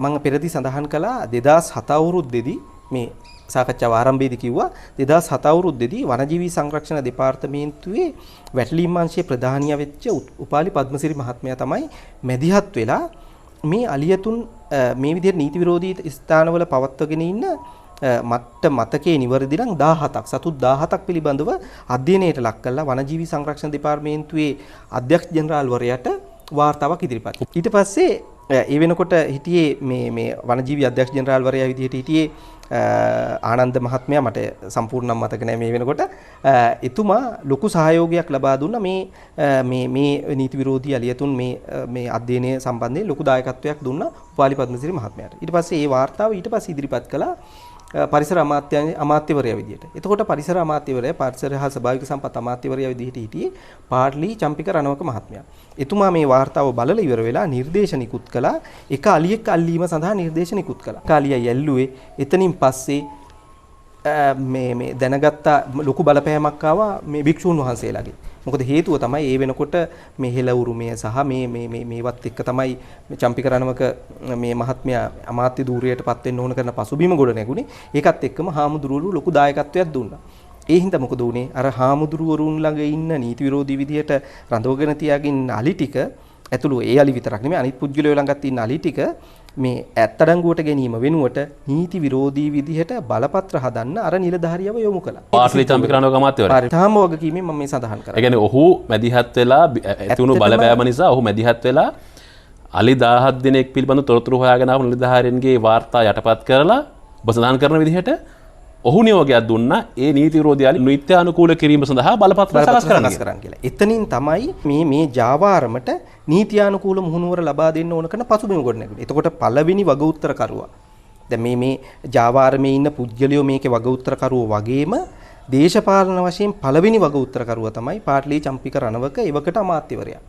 මම පෙරදී සඳහන් කළා 2007 අවුරුද්දේදී මේ සාකච්ඡාව ආරම්භයේදී කිව්වා 2007 අවුරුද්දේදී වනජීවී සංරක්ෂණ දෙපාර්තමේන්තුවේ වැටලීම් අංශයේ ප්‍රධානියා වෙච්ච උපාලි පද්මසිරි මහත්මයා තමයි මැදිහත් වෙලා මේ අලියතුන් මේ විදිහට නීති විරෝධී ස්ථානවල පවත්වගෙන ඉන්න මතකයේ නිවැරදි නම් 17ක් සතුත් 17ක් පිළිබඳව අධ්‍යයනයට ලක් කළා වනජීවී සංරක්ෂණ දෙපාර්තමේන්තුවේ අධ්‍යක්ෂ ජෙනරාල්වරයාට වාර්තාවක් ඉදිරිපත් කළා. ඊට පස්සේ ඒ වෙනකොට හිටියේ මේ වනජීවී අධ්‍යක්ෂ ජෙනරාල්වරයා විදිහට හිටියේ ආනන්ද මහත්මයා මට සම්පූර්ණම් මතක නැහැ මේ වෙනකොට. එතුමා ලොකු සහයෝගයක් ලබා දුන්නා මේ නීති විරෝධී අලියතුන් මේ අධ්‍යයනය සම්බන්ධයෙන් ලොකු දායකත්වයක් දුන්නා උපාලි පද්මසිරි මහත්මයාට. ඊට පස්සේ මේ වාර්තාව ඊට පස්සේ ඉදිරිපත් කළා පරිසර අමාත්‍යවරයා විදිහට. එතකොට පරිසර අමාත්‍යවරයා පරිසර හා ස්වභාවික සම්පත් අමාත්‍යවරයා විදිහට හිටියේ පාට්ලි චම්පික රණවක මහත්මයා. එතුමා මේ වාර්තාව බලලා ඉවර වෙලා නිර්දේශ නිකුත් කළා. එක අලියෙක් අල්ලීම සඳහා නිර්දේශ නිකුත් කළා. කාලියයි ඇල්ලුවේ. එතනින් පස්සේ මේ දැනගත්ත ලොකු බලපෑමක් ආවා මේ භික්ෂුන් වහන්සේලාගේ. මොකද හේතුව තමයි ඒ වෙනකොට මේ හෙළ උරුමය සහ මේවත් එක්ක තමයි චම්පික රණවක මේ මහත්මයා අමාත්‍ය ධූරයටපත් වෙන්න ඕන කරන පසුබිම ගොඩ නැගුණේ. ඒකත් එක්කම හාමුදුරුවෝ ලොකු දායකත්වයක් දුන්නා. ඒ හින්දා මොකද උනේ? අර හාමුදුරුවරුන් ළඟ ඉන්න නීති විරෝධී විදියට රඳවගෙන තියාගෙන අලි ටික ඇතුළු ඒ අලි විතරක් නෙමෙයි අනිත් පුද්ගලයෝ ළඟත් ඉන්න අලි ටික මේ ඇත්තඩංගුවට ගැනීම වෙනුවට නීති විරෝධී විදිහට බලපත්‍ර හදන්න අර නිලධාරියව යොමු කළා. පාට්ලි චම්පික රණවක අමාත්‍යවරයා. තාම වගකීමෙන් මම මේ සඳහන් කරා. ඒ කියන්නේ ඔහු මැදිහත් වෙලා ඇතුණු බලපෑම නිසා ඔහු මැදිහත් වෙලා අලි 17 දිනක් පිළිබඳ තොරතුරු හොයාගෙන ආපු නිලධාරීන්ගේ වාර්තා යටපත් කරලා ඔබ සඳහන් කරන විදිහට ඔහු නියෝගයක් දුන්නා ඒ නීති විරෝධී අලි නිත්‍යානුකූල කිරීම සඳහා බලපත්‍ර සකස් කරන්න කියලා. එතනින් තමයි මේ ජාවාරමට නීත්‍යානුකූල මුහුණුවර ලබා දෙන්න ඕන කරන පසුබිම ගොඩ නැගුණේ. එතකොට පළවෙනි වග උත්තරකරුවා. දැන් මේ ජාවාරමේ ඉන්න පුද්ගලයෝ මේකේ වග උත්තරකරුවෝ වගේම දේශපාලන වශයෙන් පළවෙනි වග උත්තරකරුවා තමයි පාට්ලි චම්පික රණවක එවකට අමාත්‍යවරයා.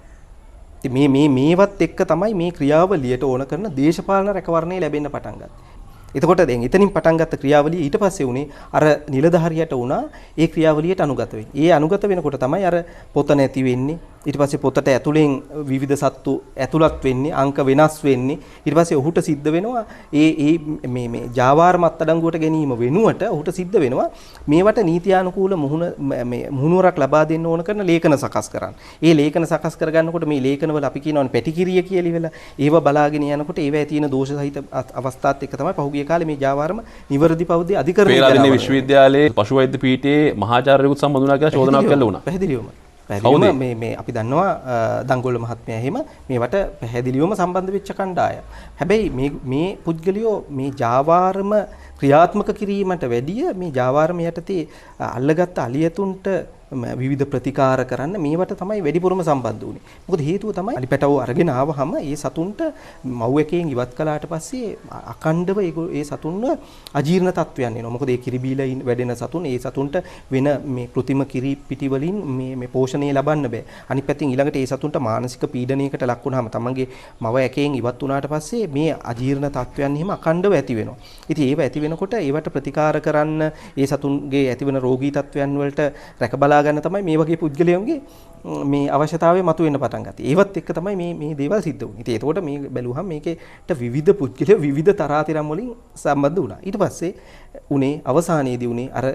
ඉතින් මේවත් එක්ක තමයි මේ ක්‍රියාවලියට ඕන කරන දේශපාලන රැකවරණය ලැබෙන්න පටන් ගත්තේ. එතකොට දැන් එතනින් පටන් ගත්ත ක්‍රියාවලිය ඊට පස්සේ උනේ අර නිලධාරියට වුණා ඒ ක්‍රියාවලියට අනුගත වෙන්නේ. ඒ අනුගත වෙනකොට තමයි අර පොත නැති වෙන්නේ. ඊට පස්සේ පොතට ඇතුලෙන් විවිධ සත්තු ඇතුළත් වෙන්නේ, අංක වෙනස් වෙන්නේ. ඊට පස්සේ ඔහුට සිද්ධ වෙනවා මේ ජාවාර මත්තඩංගුවට ගැනීම වෙනුවට ඔහුට සිද්ධ වෙනවා මේවට නීතියානුකූල මුහුණුවරක් ලබා දෙන්න ඕන කරන ලේඛන සකස් කරන්න. ඒ ලේඛන සකස් කරගන්නකොට මේ ලේඛනවල අපි කියනවානේ පැටිකිරිය කියලා ඉවලා ඒව බලාගෙන යනකොට ඒවැය තියෙන දෝෂ සහිත අවස්ථාත් එක්ක තමයි පහුගිය කාලේ මේ ජාවාරම නිවැරදි පෞද්ගලික අධිකරණය පේරාදෙණිය විශ්වවිද්‍යාලයේ පශු වෛද්‍ය පීඨයේ මහාචාර්යවරුත් සම්බන්ධුණා කියලා චෝදනාවක් කළා වුණා. පැහැදිලිවම මේ අපි දන්නවා දංගොල්ල මහත්මයා එහෙම මේවට පැහැදිලිවම සම්බන්ධ වෙච්ච කණ්ඩායම්. හැබැයි මේ පුද්ගලියෝ මේ ජාවාරම ක්‍රියාත්මක කිරීමට වැඩිය මේ ජාවාරම යටතේ අල්ලගත්ත අලියතුන්ට විවිධ ප්‍රතිකාර කරන්න මේවට තමයි වැඩිපුරම සම්බන්ධ වුනේ. මොකද හේතුව තමයි අලිපැටව අරගෙන ආවහම ඒ සතුන්ට මව් එකෙන් ඉවත් කළාට පස්සේ අකණ්ඩව ඒ සතුන්ව අජීර්ණ තත්වයන් එනවා. මොකද ඒ කිරි බීලා වැඩෙන සතුන් ඒ සතුන්ට වෙන මේ કૃතිම කිරි පිටි වලින් මේ පෝෂණය ලබන්න බෑ. අනිත් පැත්තෙන් ඊළඟට ඒ සතුන්ට මානසික පීඩනයකට ලක් වුණාම තමන්ගේ මව එකෙන් ඉවත් වුණාට පස්සේ මේ අජීර්ණ තත්වයන් එහෙම අකණ්ඩව ඇති වෙනවා. ඉතින් ඒව ඇති වෙනකොට ඒවට ප්‍රතිකාර කරන්න ඒ සතුන්ගේ ඇතිවන රෝගී තත්වයන් වලට රැකබලා ගන්න තමයි මේ වගේ පුද්ගලයන්ගේ මේ අවශ්‍යතාවය මතුවෙන්න පටන් ගත්තේ. ඒවත් එක්ක තමයි මේ දේවල් සිද්ධ වුනේ. ඉතින් ඒකට මේ බැලුවහම මේකේට විවිධ පුද්ගලයෝ විවිධ තරාතිරම් වලින් සම්බන්ධ වුණා. ඊට පස්සේ උනේ අවසානයේදී උනේ අර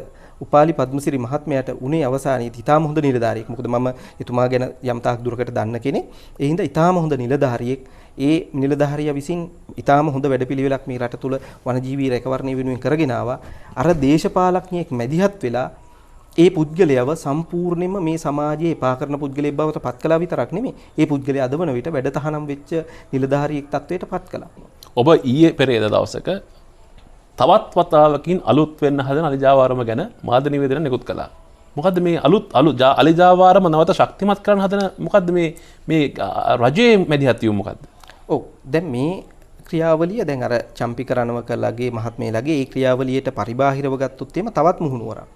උපාලි පද්මසිරි මහත්මයාට උනේ අවසානයේදී ඊටාම හොඳ නිලධාරියෙක්. මොකද මම එතුමා ගැන යම් තාක් දුරකට දන්න කෙනෙක්. ඒ හින්දා ඊටාම හොඳ නිලධාරියෙක්. ඒ නිලධාරියා විසින් ඊටාම හොඳ වැඩපිළිවෙලක් මේ රට තුල වනජීවී රැකවරණය වෙනුවෙන් කරගෙන ආවා. අර දේශපාලඥයෙක් මැදිහත් වෙලා ඒ පුද්ගලයාව සම්පූර්ණයෙන්ම මේ සමාජයේ එපා කරන පුද්ගලයෙක් බවට පත් කළා විතරක් නෙමෙයි. ඒ පුද්ගලයා අද වන විට වැඩතහනම් වෙච්ච නිලධාරියෙක් තත්වයට පත් කළා. ඔබ ඊයේ පෙරේද දවසක තවත් වතාවකින් අලුත් වෙන්න හදන අලිජාවාරම ගැන මාධ්‍ය නිවේදන නිකුත් කළා. මොකද්ද මේ අලුත් අලිජාවාරම නැවත ශක්තිමත් කරන්න හදන මොකද්ද මේ රජයේ මැදිහත් වීම මොකද්ද? ඔව් දැන් මේ ක්‍රියාවලිය දැන් අර චම්පික රණවකලගේ මහත්මයාලගේ ඒ ක්‍රියාවලියට පරිබාහිරව ගත්තොත් එimhe තවත් මුහුණුවරක්.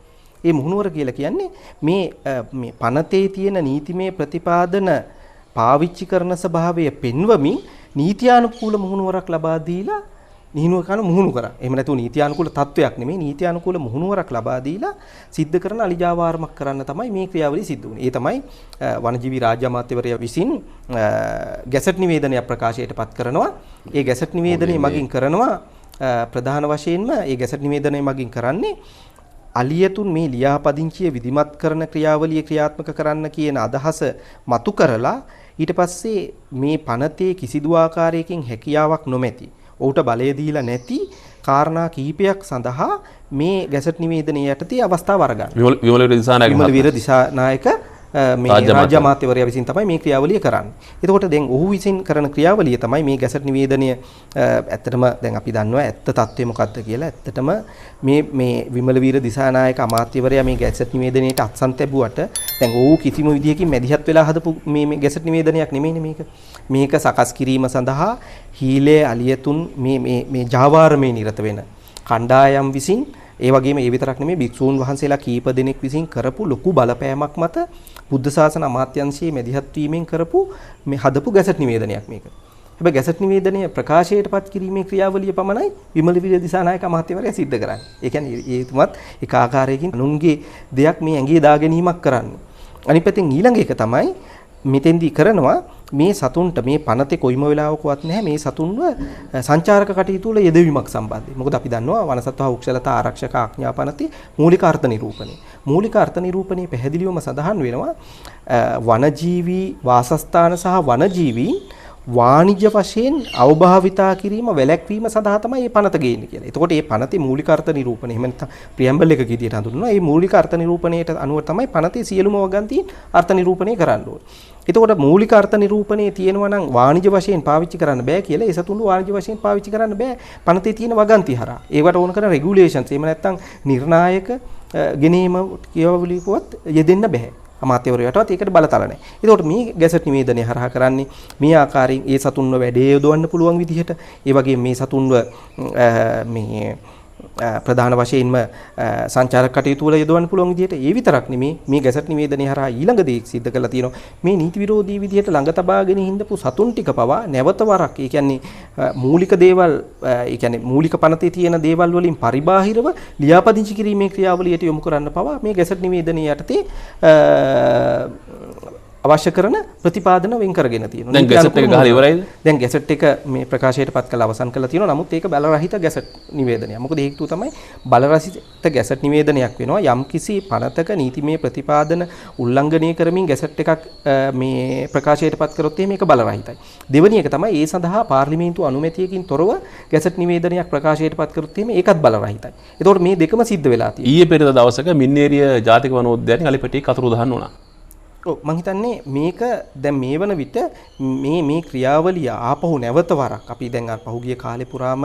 ඒ මුහුණුවර කියලා කියන්නේ මේ පනතේ තියෙන නීතිමය ප්‍රතිපාදන පාවිච්චි කරන ස්වභාවය පෙන්වමින් නීත්‍යානුකූල මුහුණුවරක් ලබා දීලා නිහිනුව කරන මුහුණු කරා. එහෙම නැතුව නීත්‍යානුකූල තත්වයක් නෙමෙයි නීත්‍යානුකූල මුහුණුවරක් ලබා දීලා සිද්ධ කරන අලිජාවාරමක් කරන්න තමයි මේ ක්‍රියාවලිය සිද්ධ වුනේ. ඒ තමයි වනජීවි රාජ්‍ය අමාත්‍යවරයා විසින් ගැසට් නිවේදනයක් ප්‍රකාශයට පත් කරනවා. ඒ ගැසට් නිවේදනය මගින් කරනවා ප්‍රධාන වශයෙන්ම ඒ ගැසට් නිවේදනය මගින් කරන්නේ අලියතුන් මේ ලියාපදිංචිය විධිමත් කරන ක්‍රියාවලිය ක්‍රියාත්මක කරන්න කියන අදහස මතු කරලා ඊට පස්සේ මේ පනතේ කිසිදු ආකාරයකින් හැකියාවක් නොමැති ඔහුට බලය දීලා නැති කාරණා කිහිපයක් සඳහා මේ ගැසට් නිවේදනයේ යටතේ අවස්ථාව අරගන්න. විමල වීර දිසානායක මේ රාජ්‍ය අමාත්‍යවරයා විසින් තමයි මේ ක්‍රියාවලිය කරන්නේ. එතකොට දැන් ඔහු විසින් කරන ක්‍රියාවලිය තමයි මේ ගැසට් නිවේදනය ඇත්තටම දැන් අපි දන්නවා ඇත්ත තත්ත්වය මොකක්ද කියලා. ඇත්තටම මේ විමල වීර දිසානායක අමාත්‍යවරයා මේ ගැසට් නිවේදනයේට අත්සන් තැබුවට දැන් ඔහු කිසිම විදියකින් මැදිහත් වෙලා හදපු මේ ගැසට් නිවේදනයක් නෙමෙයිනේ මේක. මේක සකස් කිරීම සඳහා හීලේ අලියතුන් මේ ජාවාරමේ නිරත වෙන කණ්ඩායම් විසින් ඒ වගේම ඒ විතරක් නෙමෙයි භික්ෂූන් වහන්සේලා කීප දෙනෙක් විසින් කරපු ලොකු බලපෑමක් මත බුද්ධ ශාසන අමාත්‍යාංශයේ මැදිහත් වීමෙන් කරපු මේ හදපු ගැසට් නිවේදනයක් මේක. හැබැයි ගැසට් නිවේදනය ප්‍රකාශයට පත් කිරීමේ ක්‍රියාවලිය පමණයි විමල වීර දිසානායක අමාත්‍යවරයා සිද්ධ කරන්නේ. ඒ කියන්නේ ඒතුමත් එක ආකාරයකින් අනුන්ගේ දෙයක් මේ ඇඟේ දා ගැනීමක් කරන්නේ. අනිත් පැත්තෙන් ඊළඟ එක තමයි මෙතෙන්දී කරනවා මේ සතුන්ට මේ පනතේ කොයිම වෙලාවකවත් නැහැ මේ සතුන්ව සංචාරක කටයුතු වල යෙදවීමක් සම්බන්ධයෙන්. මොකද අපි දන්නවා වනසත්ව වෘක්ෂලතා ආරක්ෂක ආඥා පනතේ මූලික අර්ථ නිරූපණය. මූලික අර්ථ නිරූපණයේ පැහැදිලිවම සඳහන් වෙනවා වනජීවී වාසස්ථාන සහ වනජීවීන් වාණිජ්‍ය වශයෙන් අවභාවිතා කිරීම වැළැක්වීම සඳහා තමයි මේ පනත ගේන්නේ කියලා. එතකොට මේ පනතේ මූලික අර්ථ නිරූපණය එහෙම නැත්නම් ප්‍රියැම්බල් එක විදියට හඳුන්වනවා. මේ මූලික අර්ථ නිරූපණයට අනුව තමයි පනතේ සියලුම වගන්තීන් අර්ථ නිරූපණය කරන්න ඕනේ. එතකොට මූලික අර්ථ නිරූපණයේ තියෙනවා නම් වාණිජ්‍ය වශයෙන් පාවිච්චි කරන්න බෑ කියලා ඒ සතුන්ව වාණිජ්‍ය වශයෙන් පාවිච්චි කරන්න බෑ පනතේ තියෙන වගන්ති හරහා. ඒවට ඕන කරන රෙගියුලේෂන්ස් එහෙම නැත්නම් නිර්ණායක ගෙනීම කියවලිකුවත් යෙදෙන්න බෑ. අමාත්‍යවරයාටවත් ඒකට බලතල නැහැ. ඒකට මේ ගැසට් නිවේදනය හරහා කරන්නේ මේ ආකාරයෙන් ඒ සතුන්ව වැඩේ යොදවන්න පුළුවන් විදිහට ඒ වගේම මේ සතුන්ව මේ ප්‍රධාන වශයෙන්ම සංචාරක කටයුතු වල යොදවන්න පුළුවන් විදිහට ඒ විතරක් නෙමේ මේ ගැසට් නිවේදනය හරහා ඊළඟ දේ සිද්ධ කරලා තියෙනවා මේ නීති විරෝධී විදිහට ළඟ තබාගෙන හිඳපු සතුන් ටික පවා නැවත වරක් ඒ කියන්නේ මූලික දේවල් ඒ කියන්නේ මූලික පනතේ තියෙන දේවල් වලින් පරිබාහිරව ලියාපදිංචි කිරීමේ ක්‍රියාවලියට යොමු කරන්න පවා මේ ගැසට් නිවේදනය යටතේ අවශ්‍ය කරන ප්‍රතිපාදන වෙන් කරගෙන තියෙනවා. දැන් ගැසට් එක ගහලා ඉවරයිද? දැන් ගැසට් එක මේ ප්‍රකාශයට පත් කරලා අවසන් කරලා තියෙනවා. නමුත් ඒක බලරහිත ගැසට් නිවේදනයක්. මොකද හේතුව තමයි බලරහිත ගැසට් නිවේදනයක් වෙනවා යම්කිසි පනතක නීතිමය ප්‍රතිපාදන උල්ලංඝනය කරමින් ගැසට් එකක් මේ ප්‍රකාශයට පත් කරොත් මේක බලරහිතයි. දෙවෙනි එක තමයි ඒ සඳහා පාර්ලිමේන්තු අනුමැතියකින් තොරව ගැසට් නිවේදනයක් ප්‍රකාශයට පත් කරොත් ඒකත් බලරහිතයි. ඒතකොට මේ දෙකම සිද්ධ වෙලා තියෙනවා. ඊයේ පෙරේද දවසක මින්නේරිය ජාතික වනෝද්‍යානයේ අලිපටියේ කතුරු දහන්න උනා. ඔව් මම හිතන්නේ මේක දැන් මේ වන විට මේ ක්‍රියාවලිය ආපහු නැවත වරක් අපි දැන් අර පහුගිය කාලේ පුරාම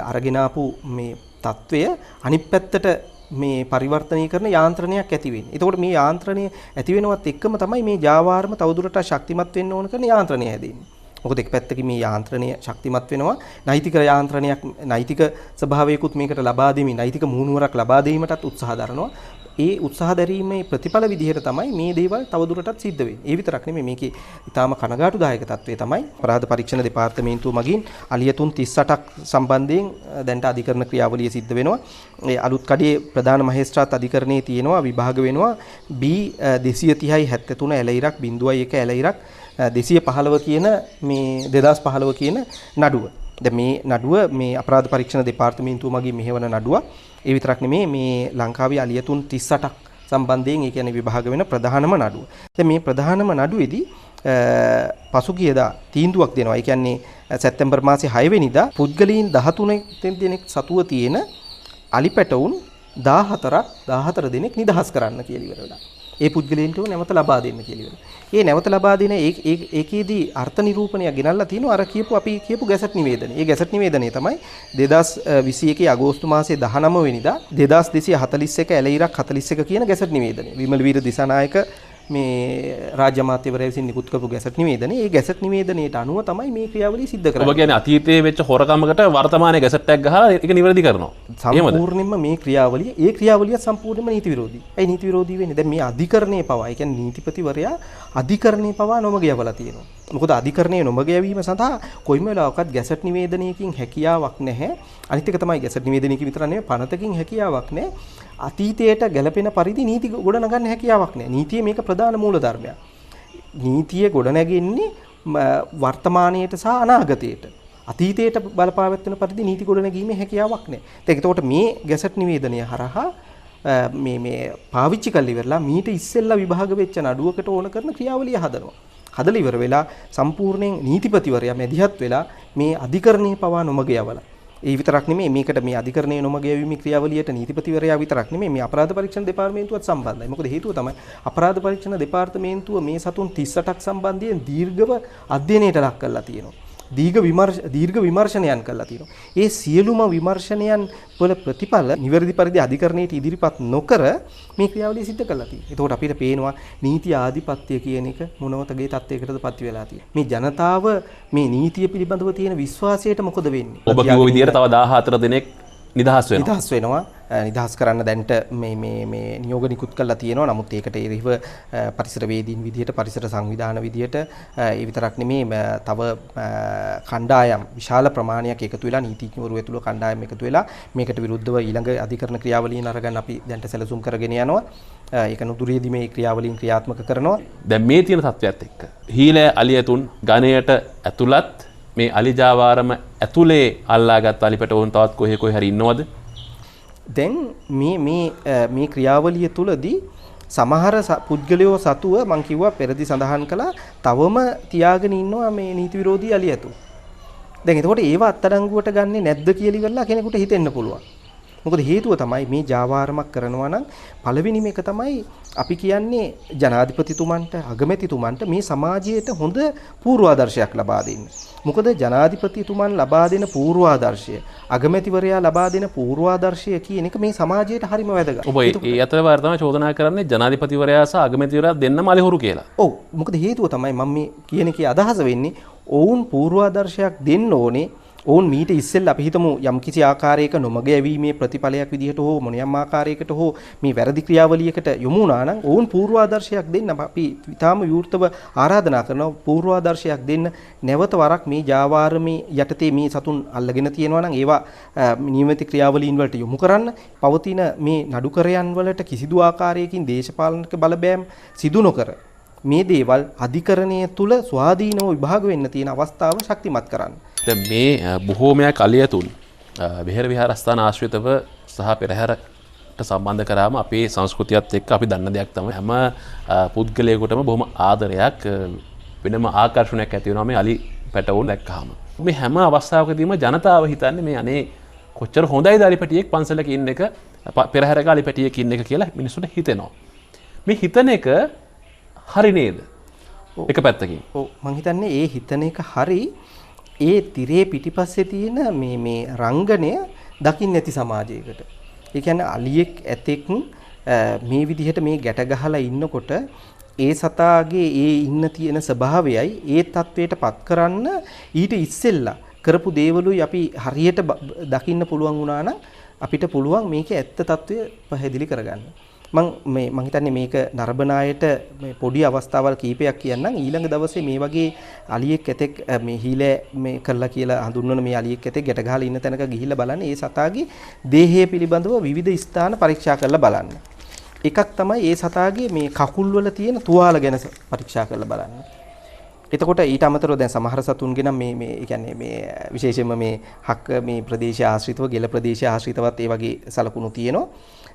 අරගෙන ආපු මේ తত্ত্বය අනිත් පැත්තට මේ පරිවර්තනය කරන යාන්ත්‍රණයක් ඇති වෙන්නේ. එතකොට මේ යාන්ත්‍රණය ඇති වෙනවත් එක්කම තමයි මේ ජාවාරම තවදුරටත් ශක්තිමත් වෙන්න ඕන කරන යාන්ත්‍රණය හැදෙන්නේ. මොකද එක් පැත්තකින් මේ යාන්ත්‍රණය ශක්තිමත් වෙනවා නෛතික යාන්ත්‍රණයක් නෛතික ස්වභාවයකුත් මේකට ලබා දෙමින් නෛතික මුහුණුවරක් ලබා දීමටත් උත්සාහ දරනවා. ඒ උත්සාහ දැරීමේ ප්‍රතිඵල විදිහට තමයි මේ දේවල් තවදුරටත් සිද්ධ වෙන්නේ. ඒ විතරක් නෙමෙයි මේකේ ඊටාම කනගාටුදායක තත්ත්වය තමයි අපරාධ පරීක්ෂණ දෙපාර්තමේන්තුව මගින් අලියතුන් 38ක් සම්බන්ධයෙන් දැනට අධිකරණ ක්‍රියාවලිය සිද්ධ වෙනවා. ඒ අලුත් කඩේ ප්‍රධාන මහේස්ත්‍රාත් අධිකරණයේ තියෙනවා විභාග වෙනවා B 230යි 73 ඇලයිරක් 0.1 ඇලයිරක් 215 කියන මේ 2015 කියන නඩුව. දැන් මේ නඩුව මේ අපරාධ පරීක්ෂණ දෙපාර්තමේන්තුව මගින් මෙහෙවන නඩුවක්. ඒ විතරක් නෙමේ මේ ලංකාවේ අලියතුන් 38ක් සම්බන්ධයෙන් ඒ කියන්නේ විභාග වෙන ප්‍රධානම නඩුව. දැන් මේ ප්‍රධානම නඩුවේදී පසුගියදා තීන්දුවක් දෙනවා. ඒ කියන්නේ සැප්තැම්බර් මාසේ 6 වෙනිදා පුද්ගලයන් 13 දෙනෙක් සතුව තියෙන අලි පැටවුන් 14 දෙනෙක් නිදහස් කරන්න කියලා ඉවර වෙලා. ඒ පුද්ගලයන්ට නැවත ලබා දෙන්න කියලා ඉවර. ඒ නැවත ලබා දෙන ඒකේදී අර්ථ නිරූපණයක් ගෙනල්ලා තිනවා අර අපි කියපු ගැසට් නිවේදනය. ඒ ගැසට් නිවේදනය තමයි 2021 අගෝස්තු මාසයේ 19 වෙනිදා 2241 ඇලයිරක් 41 කියන ගැසට් නිවේදනය. විමල වීර දිසානායක මේ රාජ්‍ය අමාත්‍යවරයා විසින් නිකුත් කරපු ගැසට් නිවේදනය. ඒ ගැසට් නිවේදනයට අනුව තමයි මේ ක්‍රියාවලිය සිද්ධ කරන්නේ. ඔබ කියන්නේ අතීතයේ වෙච්ච හොරකමකට වර්තමානයේ ගැසට් එකක් ගහලා ඒක නිවැරදි කරනවා. සම්පූර්ණයෙන්ම මේ ක්‍රියාවලිය සම්පූර්ණයෙන්ම නීති විරෝධී. ඒ නීති විරෝධී වෙන්නේ දැන් මේ අධිකරණයේ පවා, ඒ කියන්නේ නීතිපතිවරයා අධිකරණයේ පවා නොමග යවලා තියෙනවා. මොකද අධිකරණයේ නොමග යවීම සඳහා කොයිම වෙලාවකත් ගැසට් නිවේදනයකින් හැකියාවක් නැහැ. අනිත් එක තමයි ගැසට් නිවේදනයකින් විතර නෙවෙයි පනතකින් හැකියාවක් නැහැ. අතීතයට ගැළපෙන පරිදි නීති ගොඩනගන්න හැකියාවක් නැහැ. නීතියේ මේක ප්‍රධාන මූලධර්මයක්. නීතිය ගොඩනැගෙන්නේ වර්තමානයේට සහ අනාගතයට. අතීතයට බලපාවැත්වෙන පරිදි නීති ගොඩනැගීමේ හැකියාවක් නැහැ. එතකොට මේ ගැසට් නිවේදනය හරහා මේ පාවිච්චි කරලා ඉවරලා මීට ඉස්සෙල්ලා විභාග වෙච්ච නඩුවකට ඕන කරන ක්‍රියාවලිය හදනවා. හදලා ඉවර වෙලා සම්පූර්ණයෙන් නීතිපතිවරයා මැදිහත් වෙලා මේ අධිකරණයේ පවා නොමග යවලා. ඒ විතරක් නෙමෙයි මේකට මේ අධිකරණයේ නොමග යැවීමේ ක්‍රියාවලියට නීතිපතිවරයා විතරක් නෙමෙයි මේ අපරාධ පරීක්ෂණ දෙපාර්තමේන්තුවත් සම්බන්ධයි. මොකද හේතුව තමයි අපරාධ පරීක්ෂණ දෙපාර්තමේන්තුව මේ සතුන් 38ක් සම්බන්ධයෙන් දීර්ඝව අධ්‍යයනයට ලක් කරලා තියෙනවා. දීර්ඝ විමර්ශනයන් කළා තියෙනවා. ඒ සියලුම විමර්ශනයන් වල ප්‍රතිඵල නිවැරදි පරිදි අධිකරණයට ඉදිරිපත් නොකර මේ ක්‍රියාවලිය සිද්ධ කළා තියෙනවා. ඒකෝට අපිට පේනවා නීති ආධිපත්‍ය කියන එක මොනවතගේ තත්යකටද පත් වෙලා තියෙන්නේ. මේ ජනතාව මේ නීතිය පිළිබඳව තියෙන විශ්වාසයට මොකද වෙන්නේ? ඔබ කිව්ව විදිහට තව 14 දෙනෙක් නිදහස් වෙනවා. නිදහස් කරන්න දැන්ට මේ නියෝග නිකුත් කරලා තියෙනවා. නමුත් ඒකට එරෙහිව පරිසරවේදීන් විදියට පරිසර සංවිධාන විදියට ඒ විතරක් නෙමේ තව කණ්ඩායම් විශාල ප්‍රමාණයක් එකතු වෙලා නීතිඥවරු ඇතුළු කණ්ඩායම් එකතු වෙලා මේකට විරුද්ධව ඊළඟ අධිකරණ ක්‍රියාවලියන් අරගෙන අපි දැන්ට සැලසුම් කරගෙන යනවා. ඒක නුදුරේදී මේ ක්‍රියාවලියන් ක්‍රියාත්මක කරනවා. දැන් මේ තියෙන තත්ත්වයක් එක්ක හීලෑ අලියතුන් ගණයට ඇතුළත් මේ අලිජාවාරම ඇතුලේ අල්ලාගත් අලිපැටවුන් තවත් කොහේ හරි ඉන්නවද? දැන් මේ ක්‍රියාවලිය තුලදී සමහර පුද්ගලයෝ සතුව මම කිව්වා පෙරදි සඳහන් කළා තවම තියාගෙන ඉන්නවා මේ නීති විරෝධී අලියතු. දැන් එතකොට ඒව අත්අඩංගුවට ගන්නේ නැද්ද කියලා ඉවරලා කෙනෙකුට හිතෙන්න පුළුවන්. මොකද හේතුව තමයි මේ ජාවාරමක් කරනවා නම් පළවෙනිම එක තමයි අපි කියන්නේ ජනාධිපතිතුමන්ට අගමැතිතුමන්ට මේ සමාජයට හොඳ පූර්වාදර්ශයක් ලබා දෙන්න. මොකද ජනාධිපතිතුමන් ලබා දෙන පූර්වාදර්ශය අගමැතිවරයා ලබා දෙන පූර්වාදර්ශය කියන එක මේ සමාජයට හරිම වැදගත්. ඔබ ඒ අතරවාර තමයි චෝදනා කරන්නේ ජනාධිපතිවරයා සහ අගමැතිවරයා දෙන්නම අලිහුරු කියලා. ඔව් මොකද හේතුව තමයි මම මේ කියන එකේ අදහස වෙන්නේ ඔවුන් පූර්වාදර්ශයක් දෙන්න ඕනේ. ඔවුන් මීට ඉස්සෙල්ලා අපි හිතමු යම්කිසි ආකාරයක නොමග යැවීමේ ප්‍රතිඵලයක් විදිහට හෝ මොනියම් ආකාරයකට හෝ මේ වැරදි ක්‍රියාවලියකට යොමු වුණා නම් ඔවුන් පූර්වාදර්ශයක් දෙන්න අපි ඊටාම විවෘතව ආරාධනා කරනවා පූර්වාදර්ශයක් දෙන්න නැවත වරක් මේ ජාවාරමේ යටතේ මේ සතුන් අල්ලගෙන තියෙනවා නම් ඒවා නියමිත ක්‍රියාවලීන් වලට යොමු කරන්න පවතින මේ නඩුකරයන් වලට කිසිදු ආකාරයකින් දේශපාලනික බලපෑම් සිදු නොකර මේ දේවල් අධිකරණය තුල ස්වාධීනව විභාග වෙන්න තියෙන අවස්ථාව ශක්තිමත් කරන්න. දැන් මේ බොහෝමයක් අලියතුන් විහෙර විහාරස්ථාන ආශ්‍රිතව සහ පෙරහැරට සම්බන්ධ කරාම අපේ සංස්කෘතියත් එක්ක අපි දන්න දෙයක් තමයි හැම පුද්ගලයෙකුටම බොහොම ආදරයක් වෙනම ආකර්ෂණයක් ඇති වෙනවා මේ අලි පැටවුන් දැක්කහම. මේ හැම අවස්ථාවකදීම ජනතාව හිතන්නේ මේ අනේ කොච්චර හොඳයිද අලි පැටියෙක් පන්සලක ඉන්න එක පෙරහැරක අලි පැටියෙක් ඉන්න එක කියලා මිනිස්සුන්ට හිතෙනවා. මේ හිතන එක හරි නේද? එක පැත්තකින්. ඔව් මං හිතන්නේ ඒ හිතන එක හරි. ඒ තිරේ පිටිපස්සේ තියෙන මේ රංගනය දකින්න නැති සමාජයකට. ඒ කියන්නේ අලියෙක් ඇතෙක් මේ විදිහට මේ ගැට ගහලා ඉන්නකොට ඒ සතාගේ ඒ ඉන්න තියෙන ස්වභාවයයි ඒ තත්වයට පත් කරන්න ඊට ඉස්සෙල්ලා කරපු දේවලුයි අපි හරියට දකින්න පුළුවන් වුණා නම් අපිට පුළුවන් මේකේ ඇත්ත తත්වය පැහැදිලි කරගන්න. මම හිතන්නේ මේක නරඹන අයට මේ පොඩි අවස්ථාවල් කීපයක් කියන්නම් ඊළඟ දවසේ මේ වගේ අලියෙක් ඇතෙක් මේ හීලෑ මේ කළා කියලා හඳුන්වන මේ අලියෙක් ඇතෙක් ගැට ගහලා ඉන්න තැනක ගිහිල්ලා බලන්න ඒ සතාගේ දේහය පිළිබඳව විවිධ ස්ථාන පරීක්ෂා කරලා බලන්න. එකක් තමයි ඒ සතාගේ මේ කකුල් වල තියෙන තුවාල ගැන පරීක්ෂා කරලා බලන්න. එතකොට ඊට අමතරව දැන් සමහර සතුන්ගේ නම් මේ කියන්නේ මේ විශේෂයෙන්ම මේ හක්ක මේ ප්‍රදේශ ආශ්‍රිතව ගෙල ප්‍රදේශ ආශ්‍රිතවත් ඒ වගේ සලකුණු තියෙනවා.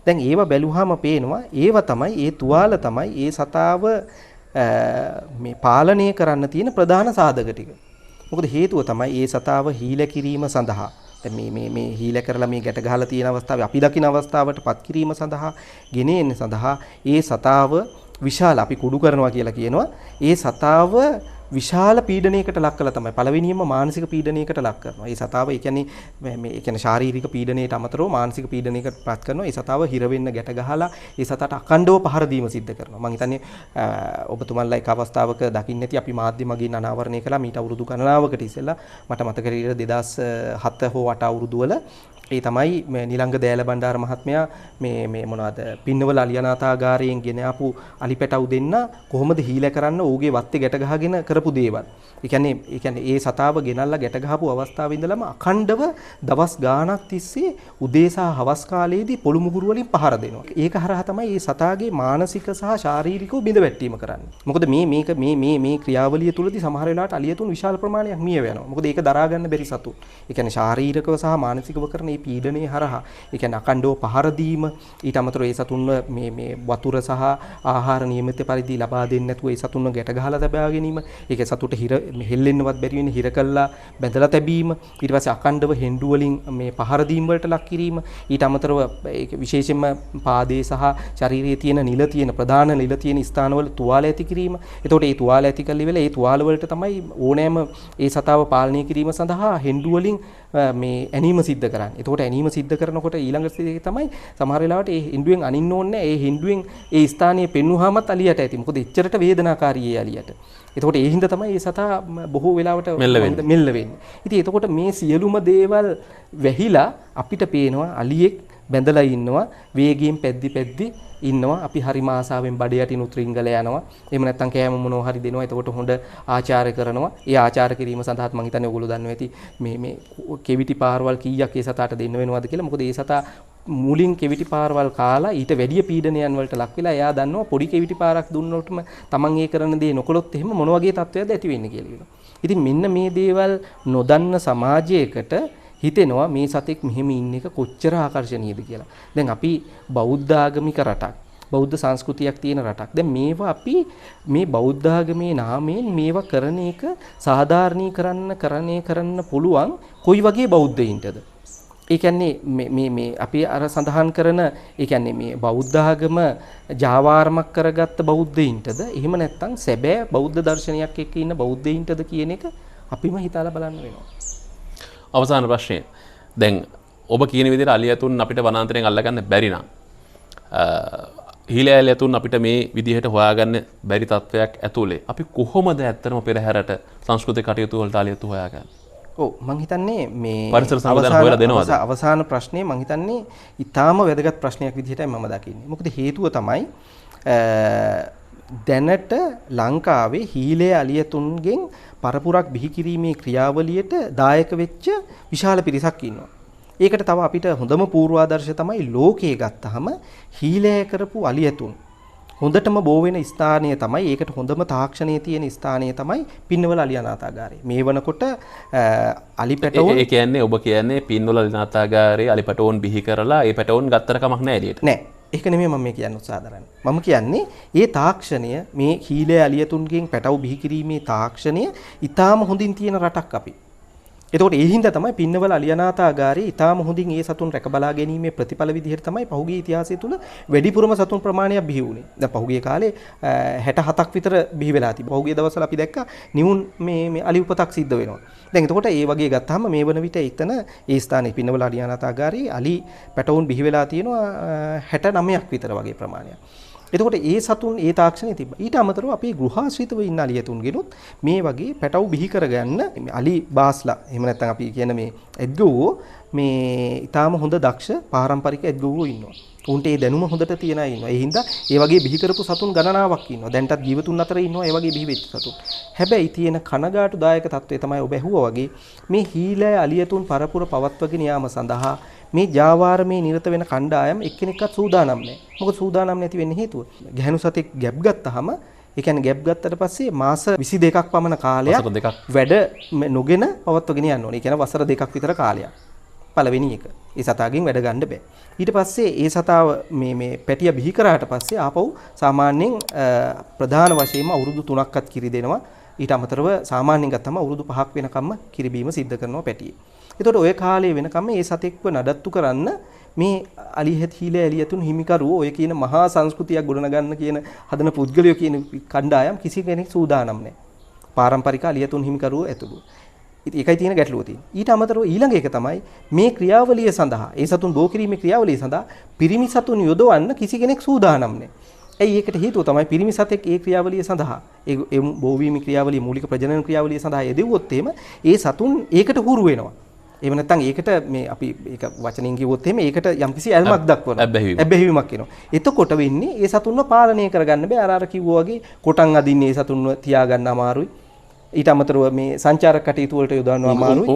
දැන් ඒව බැලුවාම පේනවා ඒව තමයි ඒ තුවාල තමයි ඒ සතාව මේ පාලනය කරන්න තියෙන ප්‍රධාන සාධක ටික. මොකද හේතුව තමයි ඒ සතාව හීල කිරීම සඳහා දැන් මේ හීල කරලා මේ ගැට ගහලා තියෙන අවස්ථාවේ අපි දකින අවස්ථාවට පත් කිරීම සඳහා ගෙන එන්න සඳහා ඒ සතාව විශාල අපි කුඩු කරනවා කියලා කියනවා. ඒ සතාව විශාල පීඩනයකට ලක් කළා තමයි. පළවෙනියම මානසික පීඩනයකට ලක් කරනවා. ඒ සතාව ඒ කියන්නේ ශාරීරික පීඩනයට අමතරව මානසික පීඩනයකට පත් කරනවා. ඒ සතාව හිර වෙන්න ගැට ගහලා ඒ සතාට අඛණ්ඩව පහර දීම සිද්ධ කරනවා. මම හිතන්නේ ඔබතුමන්ලා එක අවස්ථාවක දකින්න ඇති අපි මාධ්‍ය මගින් අනාවරණය කළා මීට අවුරුදු ගණනාවකට ඉස්සෙල්ලා මට මතක හිටියේ 2007 හෝ 8 අවුරුදු වල ඒ තමයි මේ නිලංග දෑල බණ්ඩාර මහත්මයා මේ මොනවද පින්නවල අලියනාථාගාරයෙන් ගෙන ආපු අලිපැටව් දෙන්න කොහොමද හීලා කරන්න ඌගේ වත්තේ ගැට ගහගෙන කරපු දේවල්. ඒ කියන්නේ ඒ සතාව ගෙනල්ලා ගැට ගහපු අවස්ථාවේ ඉඳලම අඛණ්ඩව දවස් ගාණක් තිස්සේ උදේ සහ හවස් කාලයේදී පොළු මුගුරු වලින් පහර දෙනවා. ඒක හරහා තමයි මේ සතාගේ මානසික සහ ශාරීරිකව බිඳ වැටීම කරන්නේ. මොකද මේ ක්‍රියාවලිය තුලදී සමහර වෙලාවට අලියතුන් විශාල ප්‍රමාණයක් මිය වෙනවා. මොකද ඒක දරා ගන්න බැරි සතුන්. ඒ කියන්නේ ශාරීරිකව සහ මානසිකව කරන මේ පීඩනයේ හරහා ඒ කියන්නේ අඛණ්ඩව පහර දීම ඊට අමතරව ඒ සතුන්ව මේ වතුර සහ ආහාර නියමිත පරිදි ලබා දෙන්නේ නැතුව ඒ සතුන්ව ගැට ගහලා තබා ගැනීම. ඒක සතුට හෙල්ලෙන්නවත් බැරි වෙන හිර කළා බැඳලා තැබීම. ඊට පස්සේ අඛණ්ඩව හෙන්ඩු වලින් මේ පහර දීම් වලට ලක් කිරීම. ඊට අමතරව ඒක විශේෂයෙන්ම පාදයේ සහ ශරීරයේ තියෙන ප්‍රධාන නිල තියෙන ස්ථානවල තුවාල ඇති කිරීම. එතකොට ඒ තුවාල ඇති කළ ඉවල ඒ තුවාල වලට තමයි ඕනෑම ඒ සතාව පාලනය කිරීම සඳහා හෙන්ඩු වලින් මේ ඇනීම සිද්ධ කරන්නේ. එතකොට ඇනීම සිද්ධ කරනකොට ඊළඟ ස්ථිතියේ තමයි සමහර වෙලාවට ඒ හෙන්ඩුවෙන් අනින්න ඕනේ නැහැ. ඒ හෙන්ඩුවෙන් ඒ ස්ථානයේ පෙන්වුවාමත් අලියට ඇති. මොකද එච්චරට වේදනාකාරී ඒ අලියට. එතකොට ඒ හින්දා තමයි මේ සතා බොහෝ වෙලාවට මෙල්ල වෙන්නේ. ඉතින් එතකොට මේ සියලුම දේවල් වැහිලා අපිට පේනවා අලියෙක් බැඳලා ඉන්නවා වේගයෙන් පැද්දි ඉන්නවා. අපි හරි ආසාවෙන් බඩ යටිනුත් රිංගල යනවා. එහෙම නැත්නම් කෑම මොනවා හරි දෙනවා. එතකොට හොඳ ආචාර කරනවා. ඒ ආචාර කිරීම සඳහාත් මම හිතන්නේ ඔයගොල්ලෝ දන්නවා ඇති මේ කෙවිටි පාරවල් කීයක් ඒ සතාට දෙන්න වෙනවද කියලා. මොකද ඒ සතා මුලින් කෙවිටි පාරවල් කාලා ඊට වැඩි පීඩනයන් වලට ලක් වෙලා එයා දන්නවා පොඩි කෙවිටි පාරක් දුන්නොත්ම තමන් ඒ කරන දේ නොකළොත් එහෙම මොන වගේ තත්ත්වයක්ද ඇති වෙන්නේ කියලා. ඉතින් මෙන්න මේ දේවල් නොදන්න සමාජයකට හිතෙනවා මේ සතෙක් මෙහෙම ඉන්න එක කොච්චර ආකර්ශනීයද කියලා. දැන් අපි බෞද්ධ ආගමික රටක්, බෞද්ධ සංස්කෘතියක් තියෙන රටක්. දැන් මේවා අපි මේ බෞද්ධ ආගමේ නාමයෙන් මේවා කරන එක සාධාරණීකරණය කරන්න පුළුවන් කොයි වගේ බෞද්ධයින්ටද? ඒ කියන්නේ මේ අපි අර සඳහන් කරන ඒ කියන්නේ මේ බෞද්ධ ආගම ජාවාරමක් කරගත්ත බෞද්ධයින්ටද එහෙම නැත්නම් සැබෑ බෞද්ධ දර්ශනයක් එක්ක ඉන්න බෞද්ධයින්ටද කියන එක අපිම හිතාලා බලන්න වෙනවා. අවසාන ප්‍රශ්නය. දැන් ඔබ කියන විදිහට අලියතුන් අපිට වනාන්තරයෙන් අල්ලගන්න බැරි නම් හීලෑ අලියතුන් අපිට මේ විදිහට හොයාගන්න බැරි තත්වයක් ඇතුලේ අපි කොහොමද ඇත්තටම පෙරහැරට සංස්කෘතික කටයුතු වලට අලියතු හොයාගන්නේ? ඔව් මම හිතන්නේ මේ පරිසර සංවර්ධන හොයලා දෙනවද? අවසාන ප්‍රශ්නේ මම හිතන්නේ ඊටාම වැදගත් ප්‍රශ්නයක් විදිහටයි මම දකින්නේ. මොකද හේතුව තමයි දැනට ලංකාවේ හීලේ අලියතුන්ගෙන් පරපුරක් බිහි කිරීමේ ක්‍රියාවලියට දායක වෙච්ච විශාල පිරිසක් ඉන්නවා. ඒකට තව අපිට හොඳම පූර්වාදර්ශය තමයි ලෝකයේ ගත්තාම හීලෑ කරපු අලියතුන් හොඳටම බෝ වෙන ස්ථානය තමයි ඒකට හොඳම තාක්ෂණයේ තියෙන ස්ථානය තමයි පින්නවල අලියනාථාගාරය. මේ වනකොට අලිපැටවුන් ඒ කියන්නේ ඔබ කියන්නේ පින්නවල අලියනාථාගාරයේ අලිපැටවුන් බිහි කරලා ඒ පැටවුන් ගත්තර කමක් නැහැ එළියට. නෑ. ඒක නෙමෙයි මම මේ කියන්න උත්සාහ කරන්නේ. මම කියන්නේ ඒ තාක්ෂණය මේ හීලෑ අලියතුන්ගෙන් පැටව බිහි කිරීමේ තාක්ෂණය ඊටාම හොඳින් තියෙන රටක් අපි. එතකොට ඒ හින්දා තමයි පින්නවල අලියනාථාගාරයේ ඊටාම හොඳින් ඒ සතුන් රැක බලා ගැනීමේ ප්‍රතිඵල විදිහට තමයි පහුගිය ඉතිහාසය තුල වැඩිපුරම සතුන් ප්‍රමාණයක් බිහි වුණේ. දැන් පහුගිය කාලේ 67ක් විතර බිහි වෙලා තිබ්බා. පහුගිය දවස්වල අපි දැක්කා නිවුන් මේ අලි උපතක් සිද්ධ වෙනවා. දැන් එතකොට ඒ වගේ ගත්තාම මේ වන විට එතන ඒ ස්ථානයේ පින්නවල අලියනාථාගාරයේ අලි පැටවුන් බිහි වෙලා තියෙනවා 69ක් විතර වගේ ප්‍රමාණයක්. එතකොට ඒ සතුන් ඒ තාක්ෂණය තිබ්බා. ඊට අමතරව අපේ ගෘහාශ්‍රිතව ඉන්න අලියතුන්ගෙනුත් මේ වගේ පැටවු බිහි කරගන්න අලි බාස්ලා එහෙම නැත්නම් අපි කියන මේ ඇද්ගවෝ මේ ඊටාම හොඳ දක්ෂ පාරම්පරික ඇද්ගවෝ ඉන්නවා. උන්ට ඒ දැනුම හොඳට තියන අය ඉන්නවා. ඒ හින්දා ඒ වගේ බිහි කරපු සතුන් ගණනාවක් ඉන්නවා. දැන්ටත් ජීවතුන් අතර ඉන්නවා ඒ වගේ බිහි වෙච්ච සතුන්. හැබැයි තියෙන කනගාටුදායක තත්ත්වය තමයි ඔබ ඇහුවා වගේ මේ හීලෑ අලියතුන් පරපුර පවත්වගෙන යාම සඳහා මේ ජාවාරමේ නිරත වෙන කණ්ඩායම් එක්කෙනෙක්වත් සූදානම් නැහැ. මොකද සූදානම් නැති වෙන්නේ හේතුව. ගැහණු සතෙක් ගැප් ගත්තාම ඒ කියන්නේ ගැප් ගත්තට පස්සේ මාස 22ක් පමණ කාලයක් වැඩ නොගෙන පවත්වගෙන යන්න ඕනේ. ඒ කියන්නේ වසර 2ක් විතර කාලයක්. පළවෙනි එක. ඒ සතාගෙන් වැඩ ගන්න බෑ. ඊට පස්සේ ඒ සතාව මේ පැටිය බිහි කරාට පස්සේ ආපහු සාමාන්‍යයෙන් ප්‍රධාන වශයෙන්ම අවුරුදු 3ක්වත් කිරි දෙනවා. ඊට අමතරව සාමාන්‍යයෙන් ගත්තම අවුරුදු 5ක් වෙනකම්ම කිරි බීම සිද්ධ කරනවා පැටියේ. එතකොට ඔය කාලේ වෙනකම් මේ සතෙක්ව නඩත්තු කරන්න මේ අලිහෙත් හීලෑ එළියතුන් හිමිකරුවෝ ඔය කියන මහා සංස්කෘතියක් ගොඩනගන්න කියන හදන පුද්ගලයෝ කියන කණ්ඩායම් කිසි කෙනෙක් සූදානම් නැහැ. පාරම්පරික අලියතුන් හිමිකරුවෝ ඇතුළු. ඉතින් ඒකයි තියෙන ගැටලුව තියෙන්නේ. ඊට අමතරව ඊළඟ එක තමයි මේ ක්‍රියාවලිය සඳහා ඒ සතුන් බෝ කිරීමේ ක්‍රියාවලිය සඳහා පිරිමි සතුන් යොදවන්න කිසි කෙනෙක් සූදානම් නැහැ. ඇයි ඒකට හේතුව තමයි පිරිමි සතෙක් ඒ ක්‍රියාවලිය සඳහා ඒ බෝවීමේ ක්‍රියාවලිය මූලික ප්‍රජනන ක්‍රියාවලිය සඳහා යෙදුවොත් එහෙම ඒ සතුන් ඒකට හුරු වෙනවා. එහෙම නැත්නම් ඒකට මේ අපි ඒක වචනින් කිව්වොත් එහෙම ඒකට යම්කිසි ඇල්මක් දක්වනවා. ඇබ්බැහිවීමක් එනවා. එතකොට වෙන්නේ ඒ සතුන්ව පාලනය කරගන්න බෑ. අර කිව්වා වගේ කොටන් අදින්නේ ඒ සතුන්ව තියාගන්න අමාරුයි. ඊට අමතරව මේ සංචාරක කටයුතු වලට යොදවනවා අමාරුයි.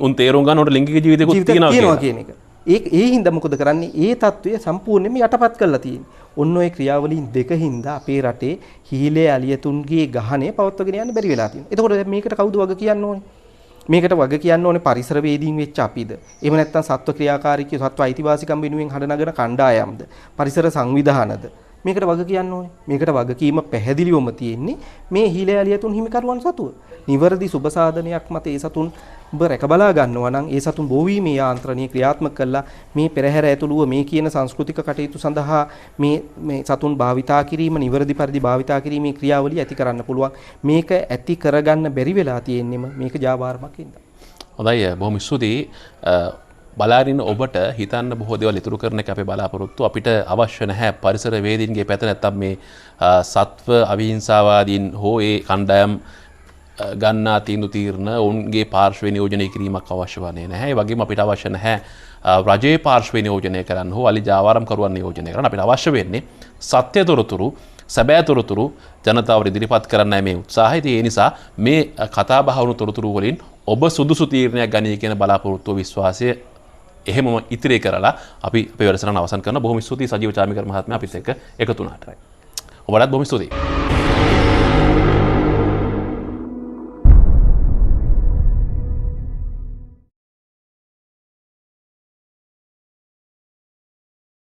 උන් තේරුම් ගන්නකොට ලිංගික ජීවිතයකුත් තියෙනවා කියන එක. ඒ හින්දා මොකද කරන්නේ? ඒ తත්වය සම්පූර්ණයෙන්ම යටපත් කරලා තියෙන්නේ. ඔන්න ඔය ක්‍රියාවලින් දෙක හින්දා අපේ රටේ හීලේ අලියතුන්ගේ ගහණය පවත්වාගෙන යන්න බැරි වෙලා තියෙනවා. එතකොට මේකට කවුද වග කියන්න ඕනේ? මේකට වග කියන්න ඕනේ පරිසරවේදීන් වෙච්ච අපිද? එහෙම නැත්නම් සත්ව ක්‍රියාකාරීකී සත්ව අයිතිවාසිකම් වෙනුවෙන් හඬනගන කණ්ඩායම්ද? පරිසර සංවිධානද? මේකට වග කියන්න ඕනේ. මේකට වගකීම පැහැදිලිවම තියෙන්නේ මේ හීලේ අලියතුන් හිමිකරුවන් සතුව. නිවර්දි සුබ සාධනයක් මත ඒ සතුන් ඔබ රැක බලා ගන්නවා නම් ඒ සතුන් බෝවීමේ යාන්ත්‍රණය ක්‍රියාත්මක කළා මේ පෙරහැර ඇතුළුව මේ කියන සංස්කෘතික කටයුතු සඳහා මේ සතුන් භාවිතා කිරීම නිවර්දි පරිදි භාවිතා කිරීමේ ක්‍රියාවලිය ඇති කරන්න පුළුවන්. මේක ඇති කරගන්න බැරි වෙලා තියෙන්නෙම මේක ජාවාරමක් හින්දා. හොඳයි බොහොම ස්තුතියි. බලාරින්න ඔබට හිතන්න බොහෝ දේවල් ඉතුරු කරන එක අපේ බලාපොරොත්තු. අපිට අවශ්‍ය නැහැ පරිසර වේදීන්ගේ පැත නැත්තම් මේ සත්ව අවිහිංසාවාදීන් හෝ ඒ කණ්ඩායම් ගන්නා තීරණ ඔවුන්ගේ පාර්ශ්වය නියෝජනය කිරීමක් අවශ්‍ය වන්නේ නැහැ. ඒ වගේම අපිට අවශ්‍ය නැහැ රජයේ පාර්ශ්වය නියෝජනය කරන්න හෝ අලි ජාවාරම්කරුවන් නියෝජනය කරන්න. අපිට අවශ්‍ය වෙන්නේ සත්‍ය තොරතුරු සැබෑ තොරතුරු ජනතාවට ඉදිරිපත් කරන්නයි මේ උත්සාහය. ඒ නිසා මේ කතා බහ වුණු තොරතුරු වලින් ඔබ සුදුසු තීරණයක් ගනී කියන බලාපොරොත්තු විශ්වාසය එහෙමම ඉතිරි කරලා අපි අපේ වැඩසටහන අවසන් කරන බොහොම ස්තුතියි සජීව චාමිකර මහත්මයා අපිත් එක්ක එකතු වුණාට. ඔබටත් බොහොම ස්තුතියි.